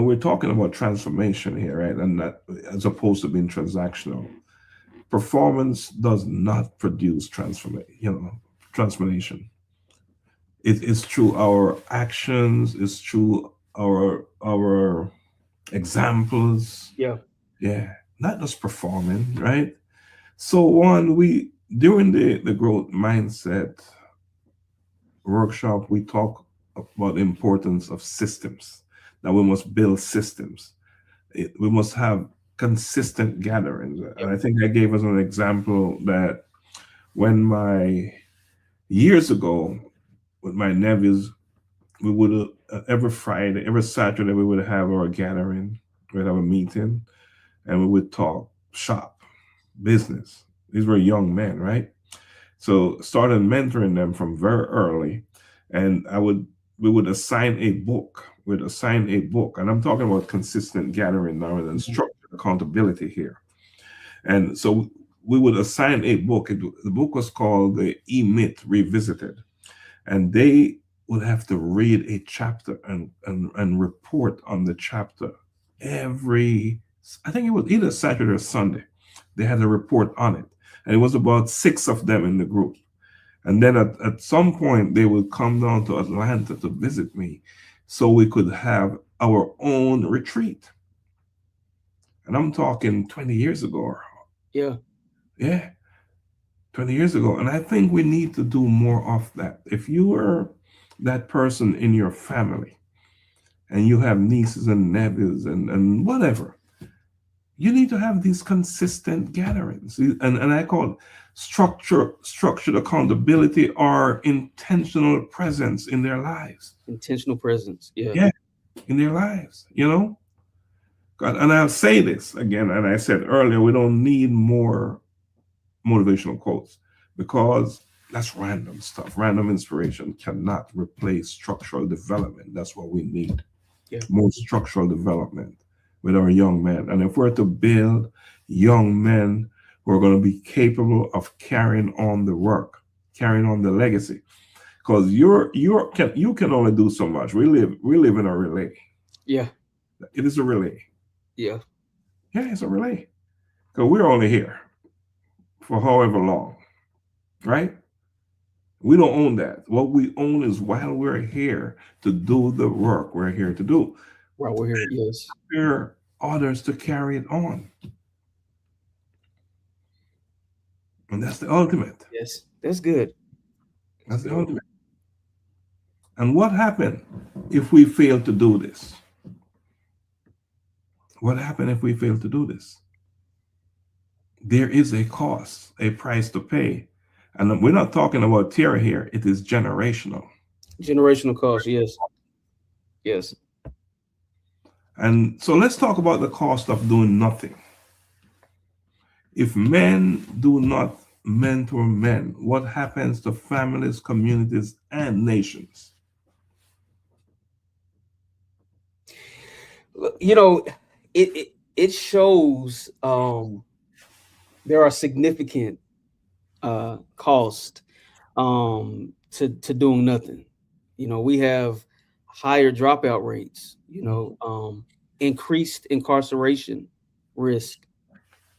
Speaker 2: we're talking about transformation here, right? And that, as opposed to being transactional, performance does not produce transformation. It's through our actions, it's through our examples,
Speaker 3: Yeah.
Speaker 2: yeah, not just performing, right? So one, we during the growth mindset workshop, we talk about the importance of systems, that we must build systems. We must have consistent gatherings.
Speaker 3: Yeah.
Speaker 2: And I think I gave us an example that when my years ago with my nephews, we would every Friday, every Saturday, we would have our gathering, we'd have a meeting, and we would talk shop, business. These were young men, right? So started mentoring them from very early, and we would assign a book. We'd assign a book, and I'm talking about consistent gathering now and
Speaker 3: Mhm.
Speaker 2: structured accountability here. And so we would assign a book. The book was called the E-Myth Revisited, and they would have to read a chapter and report on the chapter every. I think it was either Saturday or Sunday. They had a report on it, and it was about six of them in the group. And then at some point, they would come down to Atlanta to visit me so we could have our own retreat. And I'm talking 20 years ago.
Speaker 3: Yeah.
Speaker 2: Yeah, 20 years ago. And I think we need to do more of that. If you are that person in your family and you have nieces and nephews and whatever, you need to have these consistent gatherings. And I call it structured accountability or intentional presence in their lives.
Speaker 3: Intentional presence. Yeah.
Speaker 2: Yeah, in their lives, And I'll say this again, and I said earlier, we don't need more motivational quotes because that's random stuff. Random inspiration cannot replace structural development. That's what we need.
Speaker 3: Yeah.
Speaker 2: More structural development with our young men. And if we're to build young men who are going to be capable of carrying on the work, carrying on the legacy, because you can only do so much. We live in a relay.
Speaker 3: Yeah.
Speaker 2: It is a relay.
Speaker 3: Yeah.
Speaker 2: Yeah, it's a relay. Because we're only here for however long, right? We don't own that. What we own is while we're here to do the work we're here to do.
Speaker 3: Right. We're here. Yes.
Speaker 2: There are others to carry it on. And that's the ultimate.
Speaker 3: Yes. That's good. That's
Speaker 2: That's the
Speaker 3: good.
Speaker 2: ultimate. And what happened if we fail to do this? What happened if we fail to do this? There is a cost, a price to pay. And we're not talking about Terra here, it is generational.
Speaker 3: Generational cost. Yes. Yes.
Speaker 2: And so let's talk about the cost of doing nothing. If men do not mentor men, what happens to families, communities, and nations?
Speaker 3: You know, it shows there are significant cost to doing nothing. We have higher dropout rates, increased incarceration risk,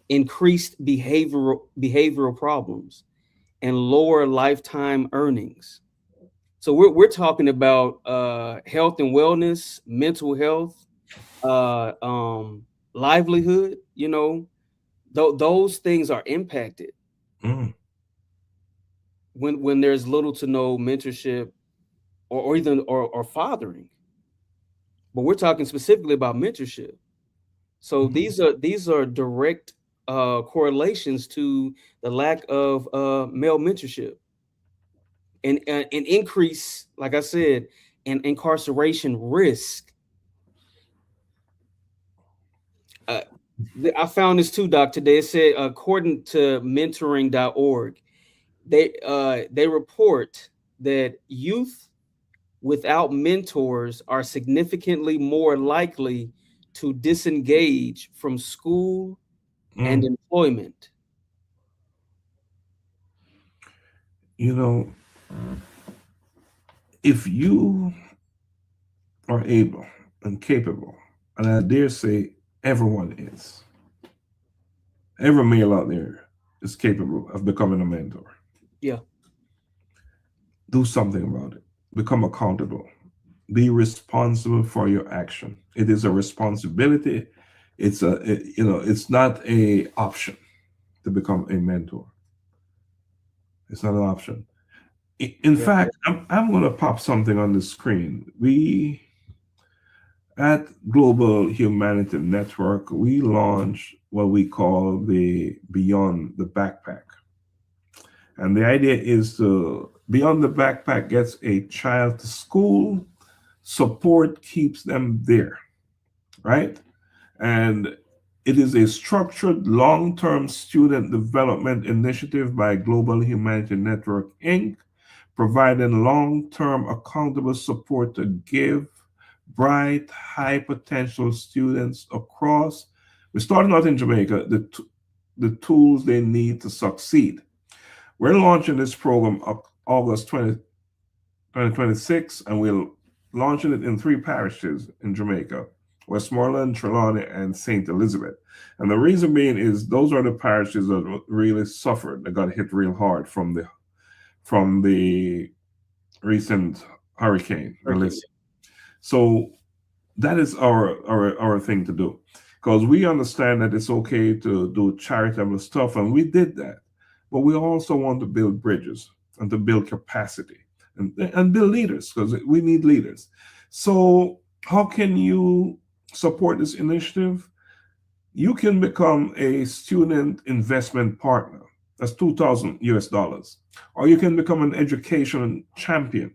Speaker 3: increased behavioral problems, and lower lifetime earnings. So we're talking about health and wellness, mental health, livelihood. Those things are impacted
Speaker 2: Mm.
Speaker 3: when there's little to no mentorship or even or fathering. But we're talking specifically about mentorship. So
Speaker 2: Mhm.
Speaker 3: these are direct correlations to the lack of male mentorship and an increase, like I said, in incarceration risk. Uh, I found this too, Doc, today. It said, according to mentoring.org, they report that youth without mentors are significantly more likely to disengage from school and
Speaker 2: Mm.
Speaker 3: employment.
Speaker 2: You know, if you are able and capable, and I dare say everyone is, every male out there is capable of becoming a mentor.
Speaker 3: Yeah.
Speaker 2: Do something about it. Become accountable. Be responsible for your action. It is a responsibility. It's not a option to become a mentor. It's not an option. In
Speaker 3: Yeah.
Speaker 2: fact, I'm going to pop something on the screen. We at Global Humanity Network, we launched what we call the Beyond the Backpack. And the idea is to Beyond the Backpack gets a child to school, support keeps them there, right? And it is a structured long term student development initiative by Global Humanity Network, Inc., providing long term accountable support to give bright, high potential students across. We're starting out in Jamaica, the tools they need to succeed. We're launching this program up August 2026, and we're launching it in 3 parishes in Jamaica: Westmoreland, Trelawney, and St. Elizabeth. And the reason being is those are the parishes that really suffered, that got hit real hard from the recent hurricane,
Speaker 3: Okay.
Speaker 2: Melissa. So that is our thing to do, because we understand that it's okay to do charitable stuff, and we did that, but we also want to build bridges and to build capacity and build leaders, because we need leaders. So how can you support this initiative? You can become a student investment partner. That's 2,000 US dollars. Or you can become an education champion.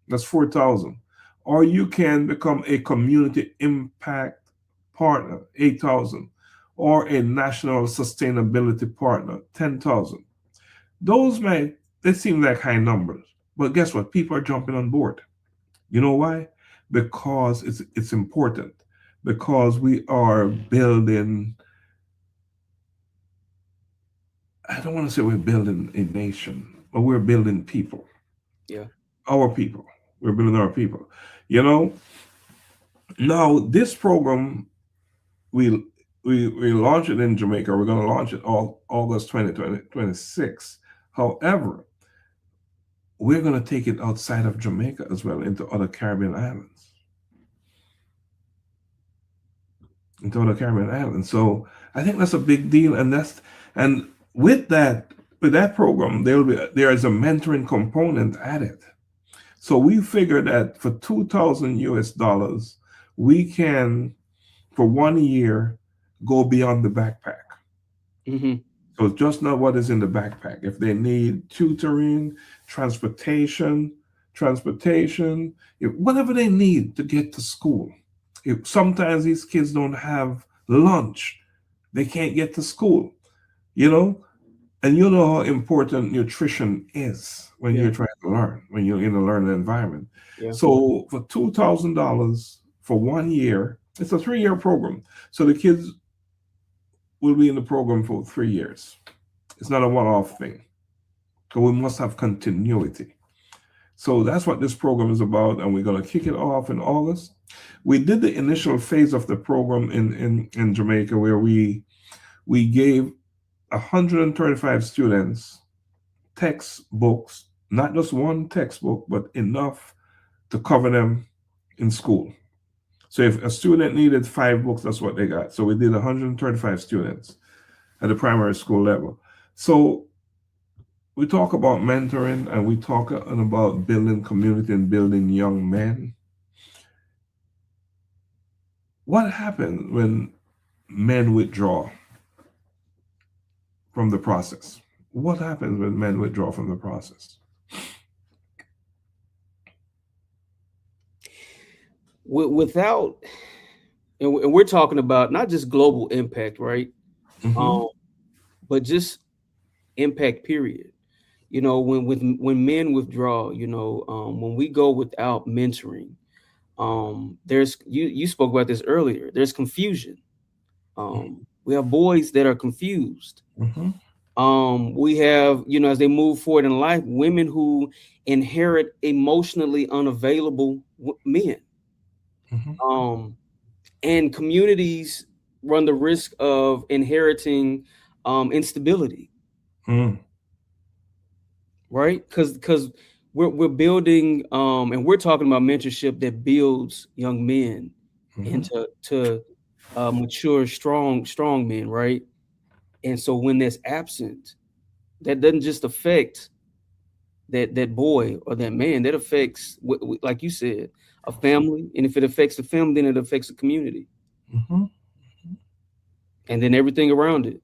Speaker 2: That's 4,000. Or you can become a community impact partner, 8,000. Or a national sustainability partner, 10,000. Those they seem like high numbers. But guess what? People are jumping on board. You know why? Because it's important. Because we are building, I don't want to say we're building a nation, but we're building people.
Speaker 3: Yeah.
Speaker 2: Our people. We're building our people. You know, now this program, we we launched it in Jamaica. We're going to launch it all August 2026. However, we're going to take it outside of Jamaica as well, into other Caribbean islands. Into other Caribbean islands. So I think that's a big deal, and with that program, there is a mentoring component added. So we figured that for 2,000 US dollars, we can, for 1 year, go beyond the backpack.
Speaker 3: Hmm.
Speaker 2: So it's just not what is in the backpack. If they need tutoring, transportation, whatever they need to get to school. If sometimes these kids don't have lunch, they can't get to school, you know? And you know how important nutrition is when
Speaker 3: Yeah.
Speaker 2: you're trying to learn, when you're in a learning environment.
Speaker 3: Yeah.
Speaker 2: So for $2,000 for 1 year, it's a 3 year program. So the kids will be in the program for 3 years. It's not a one off thing. So we must have continuity. So that's what this program is about, and we're going to kick it off in August. We did the initial phase of the program in Jamaica, where we gave 135 students textbooks, not just one textbook, but enough to cover them in school. So if a student needed 5 books, that's what they got. So we did 135 students at the primary school level. So we talk about mentoring, and we talk about building community and building young men. What happens when men withdraw from the process? What happens when men withdraw from the process?
Speaker 3: Without, and we're talking about not just global impact, right?
Speaker 2: Mm-hmm.
Speaker 3: But just impact, period. When men withdraw, when we go without mentoring, there's you spoke about this earlier. There's confusion. We have boys that are confused.
Speaker 2: Mm-hmm.
Speaker 3: We have, as they move forward in life, women who inherit emotionally unavailable men.
Speaker 2: Mm-hmm.
Speaker 3: And communities run the risk of inheriting instability,
Speaker 2: Mm-hmm.
Speaker 3: right? Because we're building, and we're talking about mentorship that builds young men
Speaker 2: Mm-hmm.
Speaker 3: into mature, strong men, right? And so when that's absent, that doesn't just affect that boy or that man. That affects, like you said, a family. And if it affects the family, then it affects the community,
Speaker 2: Mm-hmm.
Speaker 3: and then everything around it.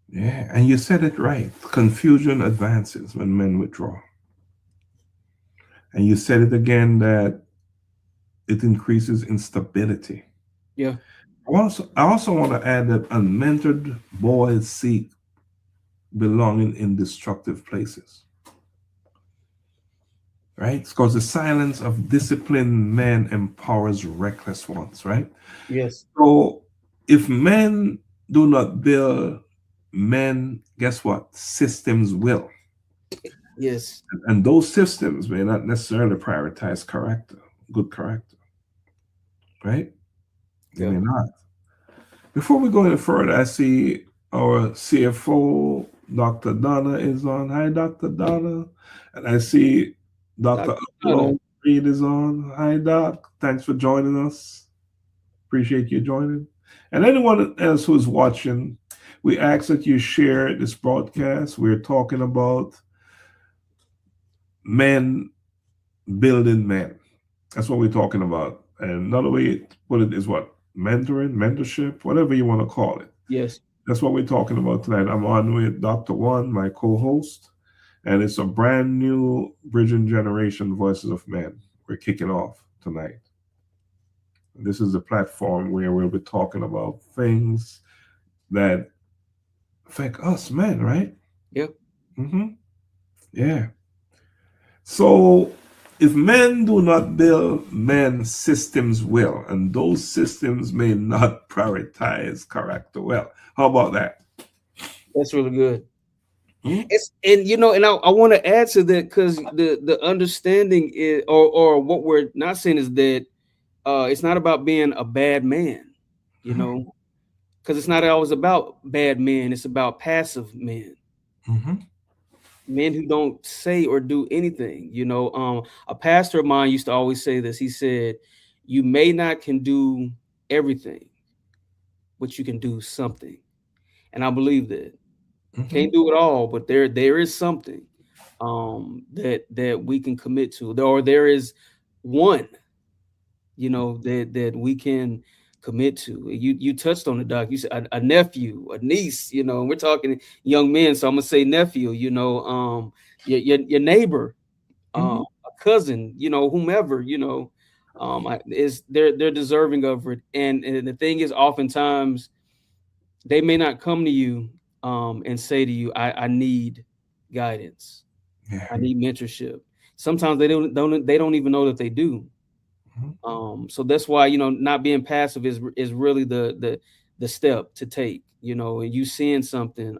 Speaker 2: Yeah, and you said it right. Confusion advances when men withdraw. And you said it again that it increases instability.
Speaker 3: Yeah.
Speaker 2: I also want to add that unmentored boys seek belonging in destructive places. Right? It's because the silence of disciplined men empowers reckless ones, right?
Speaker 3: Yes.
Speaker 2: So if men do not build men, guess what? Systems will.
Speaker 3: Yes.
Speaker 2: And those systems may not necessarily prioritize character, good character, right? They
Speaker 3: Yeah.
Speaker 2: may not. Before we go any further, I see our CFO, Dr. Donna, is on. Hi, Dr. Donna. And I see Dr.
Speaker 3: Dr. Hunter.
Speaker 2: Upload Reed is on. Hi, Doc. Thanks for joining us. Appreciate you joining. And anyone else who's watching, we ask that you share this broadcast. We're talking about men building men. That's what we're talking about. And another way to put it is what? Mentoring, mentorship, whatever you want to call it.
Speaker 3: Yes.
Speaker 2: That's what we're talking about tonight. I'm on with Dr. Juan, my co-host, and it's a brand new Bridging Generation Voices of Men. We're kicking off tonight. This is a platform where we'll be talking about things that affect us men, right?
Speaker 3: Yeah.
Speaker 2: Mm-hmm. Yeah. So if men do not build, men systems will, and those systems may not prioritize character well. How about that?
Speaker 3: That's really good.
Speaker 2: Hmm?
Speaker 3: It's and I want to add to that, because the understanding is, or what we're not saying is that it's not about being a bad man, because it's not always about bad men. It's about passive men,
Speaker 2: Mm-hmm.
Speaker 3: men who don't say or do anything. A pastor of mine used to always say this. He said, "You may not can do everything, but you can do something," and I believe that.
Speaker 2: Mm-hmm.
Speaker 3: Can't do it all, but there is something that we can commit to, or there is one that we can commit to. You touched on the doc. You said a nephew, a niece, and we're talking young men, so I'm gonna say nephew, your neighbor,
Speaker 2: Mm-hmm.
Speaker 3: a cousin, whomever, is they're deserving of it. And the thing is, oftentimes they may not come to you and say to you, I need guidance.
Speaker 2: Yeah.
Speaker 3: I need mentorship. Sometimes they don't even know that they do.
Speaker 2: Mm-hmm.
Speaker 3: So that's why, not being passive is really the step to take, and you seeing something.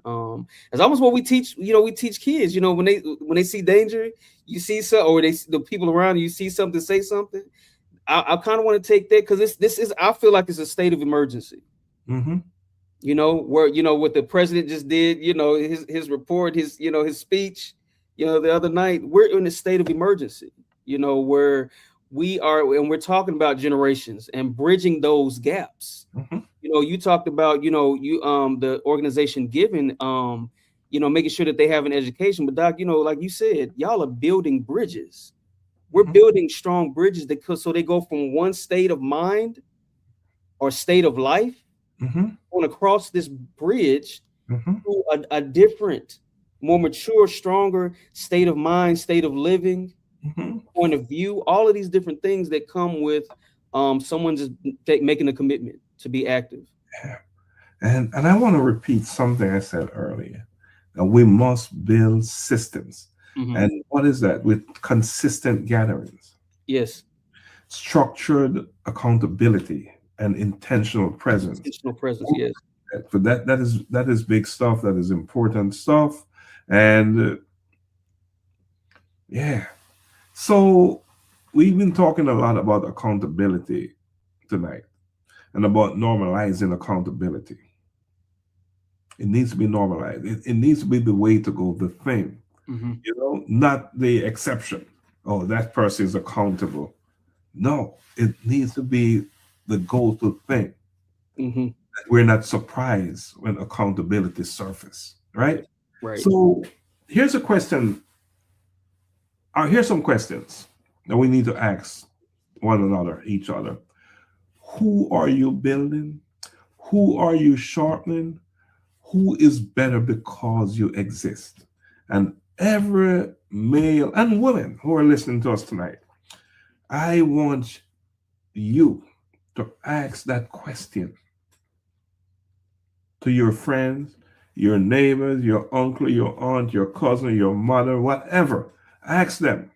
Speaker 3: It's almost what we teach, we teach kids, when they see danger, you see so, or the people around you see something, say something. I kind of want to take that, because this is, I feel like it's a state of emergency.
Speaker 2: Mm-hmm.
Speaker 3: Where what the president just did, his report, his speech, the other night. We're in a state of emergency, where we are, and we're talking about generations and bridging those gaps.
Speaker 2: Mm-hmm.
Speaker 3: You talked about, the organization giving, making sure that they have an education. But Doc, like you said, y'all are building bridges. We're
Speaker 2: Mm-hmm.
Speaker 3: building strong bridges so they go from one state of mind or state of life,
Speaker 2: Mm-hmm.
Speaker 3: on across this bridge
Speaker 2: Mm-hmm.
Speaker 3: to a different, more mature, stronger state of mind, state of living,
Speaker 2: Mm-hmm.
Speaker 3: point of view, all of these different things that come with someone just making a commitment to be active.
Speaker 2: Yeah. And I want to repeat something I said earlier. That we must build systems.
Speaker 3: Mhm.
Speaker 2: And what is that? With consistent gatherings,
Speaker 3: Yes.
Speaker 2: structured accountability, and intentional presence.
Speaker 3: Intentional presence. Yes.
Speaker 2: But that is big stuff. That is important stuff. And yeah. So we've been talking a lot about accountability tonight, and about normalizing accountability. It needs to be normalized. It needs to be the way to go, the thing,
Speaker 3: Mhm.
Speaker 2: not the exception. Oh, that person is accountable. No, it needs to be the go-to thing.
Speaker 3: Mhm.
Speaker 2: We're not surprised when accountability surface, right?
Speaker 3: Right.
Speaker 2: So here's a question. Here's some questions that we need to ask one another, each other. Who are you building? Who are you sharpening? Who is better because you exist? And every male and woman who are listening to us tonight, I want you to ask that question to your friends, your neighbors, your uncle, your aunt, your cousin, your mother, whatever. Ask them,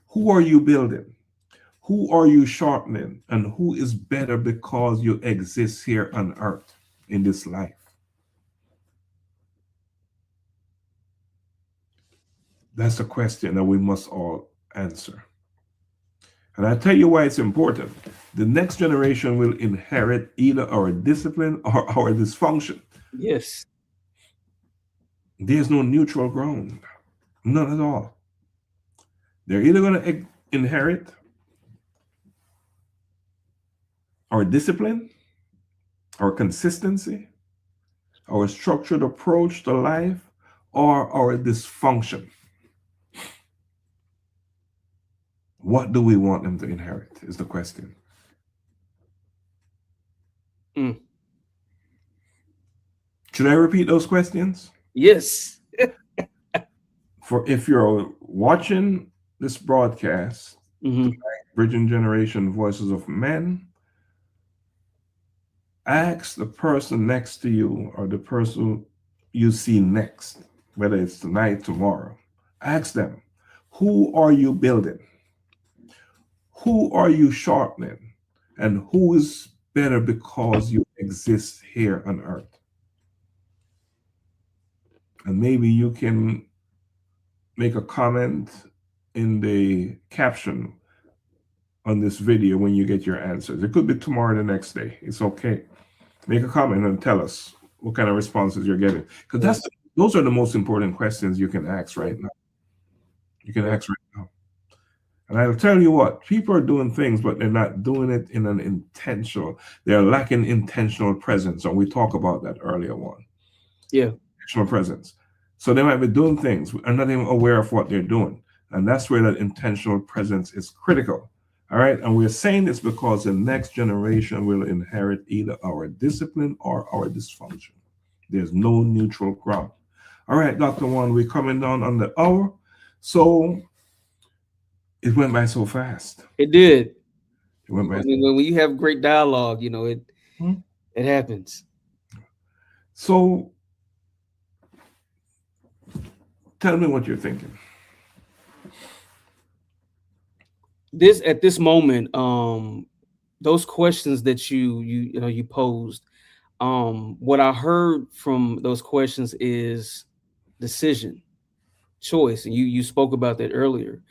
Speaker 2: who are you building? Who are you sharpening? And who is better because you exist here on earth in this life? That's a question that we must all answer. And I tell you why it's important. The next generation will inherit either our discipline or our dysfunction.
Speaker 3: Yes.
Speaker 2: There's no neutral ground, none at all. They're either going to inherit our discipline, our consistency, our structured approach to life, or our dysfunction. What do we want them to inherit is the question.
Speaker 3: Mm.
Speaker 2: Should I repeat those questions?
Speaker 3: Yes.
Speaker 2: For if you're watching this broadcast,
Speaker 3: Mhm.
Speaker 2: Bridging Generation Voices of Men, ask the person next to you or the person you see next, whether it's tonight, tomorrow. Ask them, who are you building? Who are you sharpening? And who is better because you exist here on earth? And maybe you can make a comment in the caption on this video when you get your answers. It could be tomorrow or the next day. It's okay. Make a comment and tell us what kind of responses you're getting. Because those are the most important questions you can ask right now. You can ask right now. And I'll tell you what, people are doing things, but they're not doing it in an intentional. They're lacking intentional presence. And we talked about that earlier on.
Speaker 3: Yeah.
Speaker 2: Intentional presence. So they might be doing things and not even aware of what they're doing. And that's where that intentional presence is critical. All right. And we're saying this because the next generation will inherit either our discipline or our dysfunction. There's no neutral ground. All right, Dr. Juan, we're coming down on the hour. So it went by so fast.
Speaker 3: It did.
Speaker 2: It went by.
Speaker 3: When you have great dialogue, it happens.
Speaker 2: So tell me what you're thinking.
Speaker 3: At this moment, those questions that you posed, What I heard from those questions is decision, choice, and you spoke about that earlier.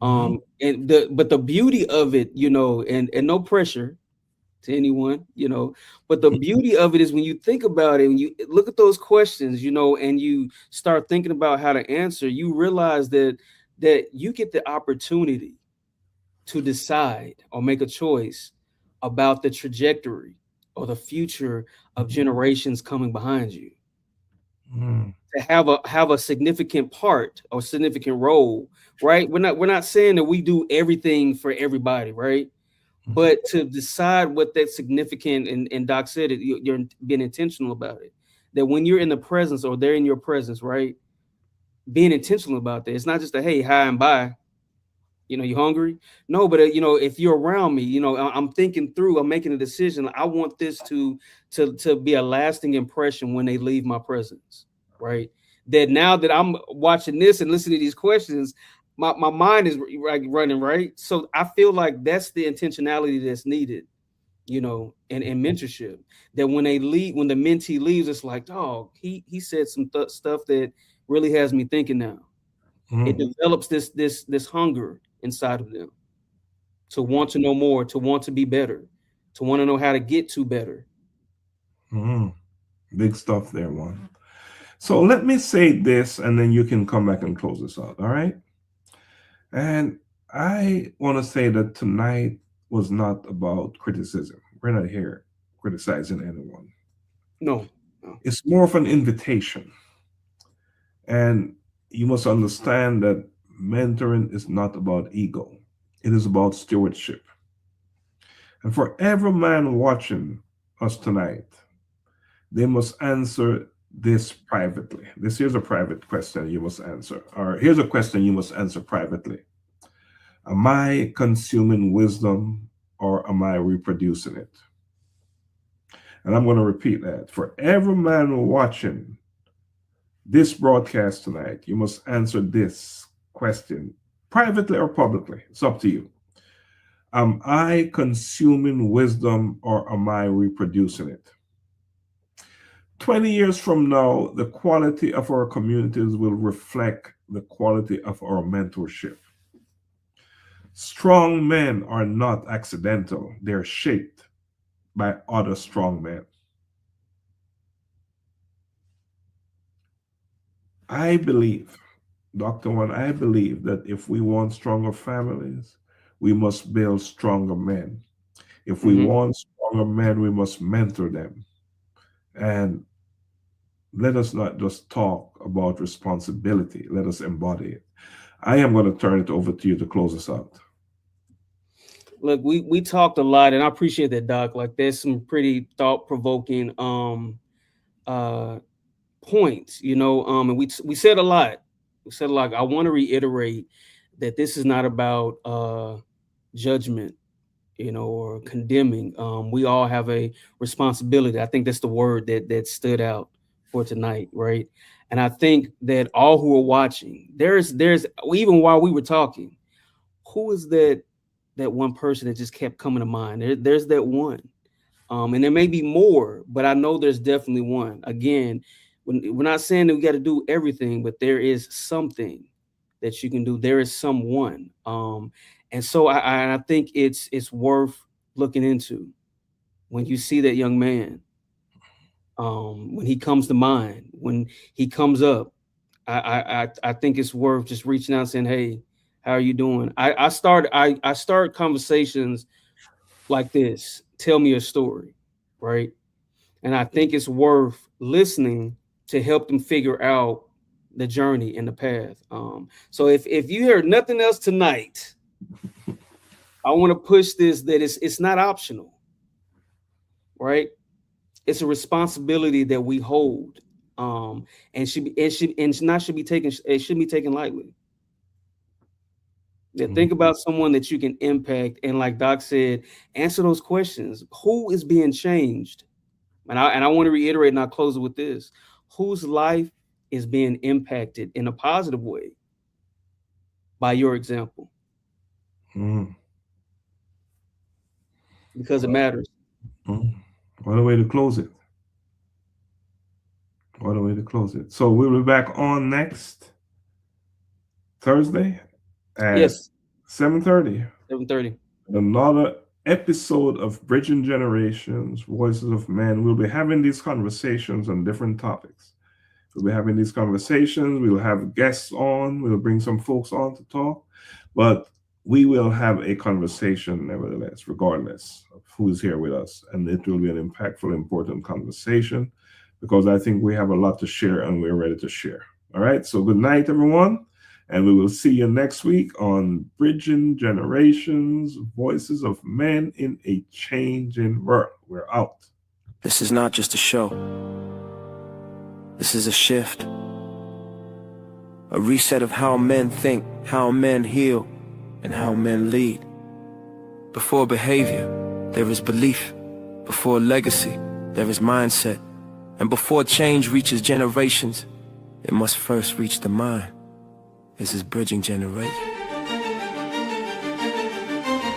Speaker 2: Mhm.
Speaker 3: And the beauty of it, and no pressure to anyone, but the beauty of it is when you think about it and you look at those questions, and you start thinking about how to answer, you realize that you get the opportunity to decide or make a choice about the trajectory or the future of generations coming behind you,
Speaker 2: Mm.
Speaker 3: to have a significant part or significant role, right? We're not saying that we do everything for everybody, right? But to decide what that significant, and Doc said it, you're being intentional about it. That when you're in the presence or they're in your presence, right? Being intentional about that. It's not just a hey, hi, and bye. You hungry? No, but if you're around me, I'm thinking through. I'm making a decision. I want this to be a lasting impression when they leave my presence, right? That now that I'm watching this and listening to these questions, my mind is like running, right? So I feel like that's the intentionality that's needed, and mentorship. That when they leave, when the mentee leaves, it's like, oh, he said some stuff that really has me thinking now. It
Speaker 2: Mm.
Speaker 3: develops this hunger inside of them to want to know more, to want to be better, to want to know how to get to better.
Speaker 2: Mm. Big stuff there, Juan. So let me say this, and then you can come back and close this out. All right. And I want to say that tonight was not about criticism. We're not here criticizing anyone.
Speaker 3: No, no.
Speaker 2: It's more of an invitation. And you must understand that mentoring is not about ego, it is about stewardship. And for every man watching us tonight, they must answer this privately. This here's a private question you must answer, or here's a question you must answer privately. Am I consuming wisdom or am I reproducing it? And I'm going to repeat that. For every man watching this broadcast tonight, you must answer this question privately or publicly. It's up to you. Am I consuming wisdom or am I reproducing it? 20 years from now, the quality of our communities will reflect the quality of our mentorship. Strong men are not accidental, they're shaped by other strong men. I believe, Dr. One, I believe that if we want stronger families, we must build stronger men. If we
Speaker 3: Hmm.
Speaker 2: want stronger men, we must mentor them. And let us not just talk about responsibility, let us embody it. I am going to turn it over to you to close us out.
Speaker 3: Look, we talked a lot, and I appreciate that, Doc. Like, there's some pretty thought provoking uh points, and we said a lot. We said a lot. I want to reiterate that this is not about judgment, or condemning. We all have a responsibility. I think that's the word that stood out for tonight, right? And I think that all who are watching, there's even while we were talking, who is that one person that just kept coming to mind? There's that one. And there may be more, but I know there's definitely one. Again, we're not saying that we got to do everything, but there is something that you can do. There is someone, and so I think it's worth looking into when you see that young man, when he comes to mind, when he comes up. I think it's worth just reaching out and saying, "Hey, how are you doing?" I start conversations like this. Tell me a story, right? And I think it's worth listening to help them figure out the journey and the path. So if you hear nothing else tonight, I want to push this, that it's not optional, right? It's a responsibility that we hold, and should be taken. It should be taken lightly. Yeah, think about someone that you can impact, and like Doc said, answer those questions. Who is being changed? And I want to reiterate, and I'll close it with this: whose life is being impacted in a positive way by your example?
Speaker 2: Mm.
Speaker 3: Because it matters.
Speaker 2: Mm. What a way to close it. other way to close it. So we'll be back on next Thursday at
Speaker 3: Yes,
Speaker 2: 7:30.
Speaker 3: 7:30.
Speaker 2: Another episode of Bridging Generations, Voices of Men. We'll be having these conversations on different topics. We'll be having these conversations. We'll have guests on. We'll bring some folks on to talk. But we will have a conversation nevertheless, regardless of who's here with us. And it will be an impactful, important conversation because I think we have a lot to share and we're ready to share. All right. So good night, everyone. And we will see you next week on Bridging Generations, Voices of Men in a Changing World. We're out.
Speaker 1: This is not just a show. This is a shift. A reset of how men think, how men heal, and how men lead. Before behavior, there is belief. Before legacy, there is mindset. And before change reaches generations, it must first reach the mind. This is Bridging Generation.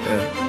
Speaker 1: Yeah.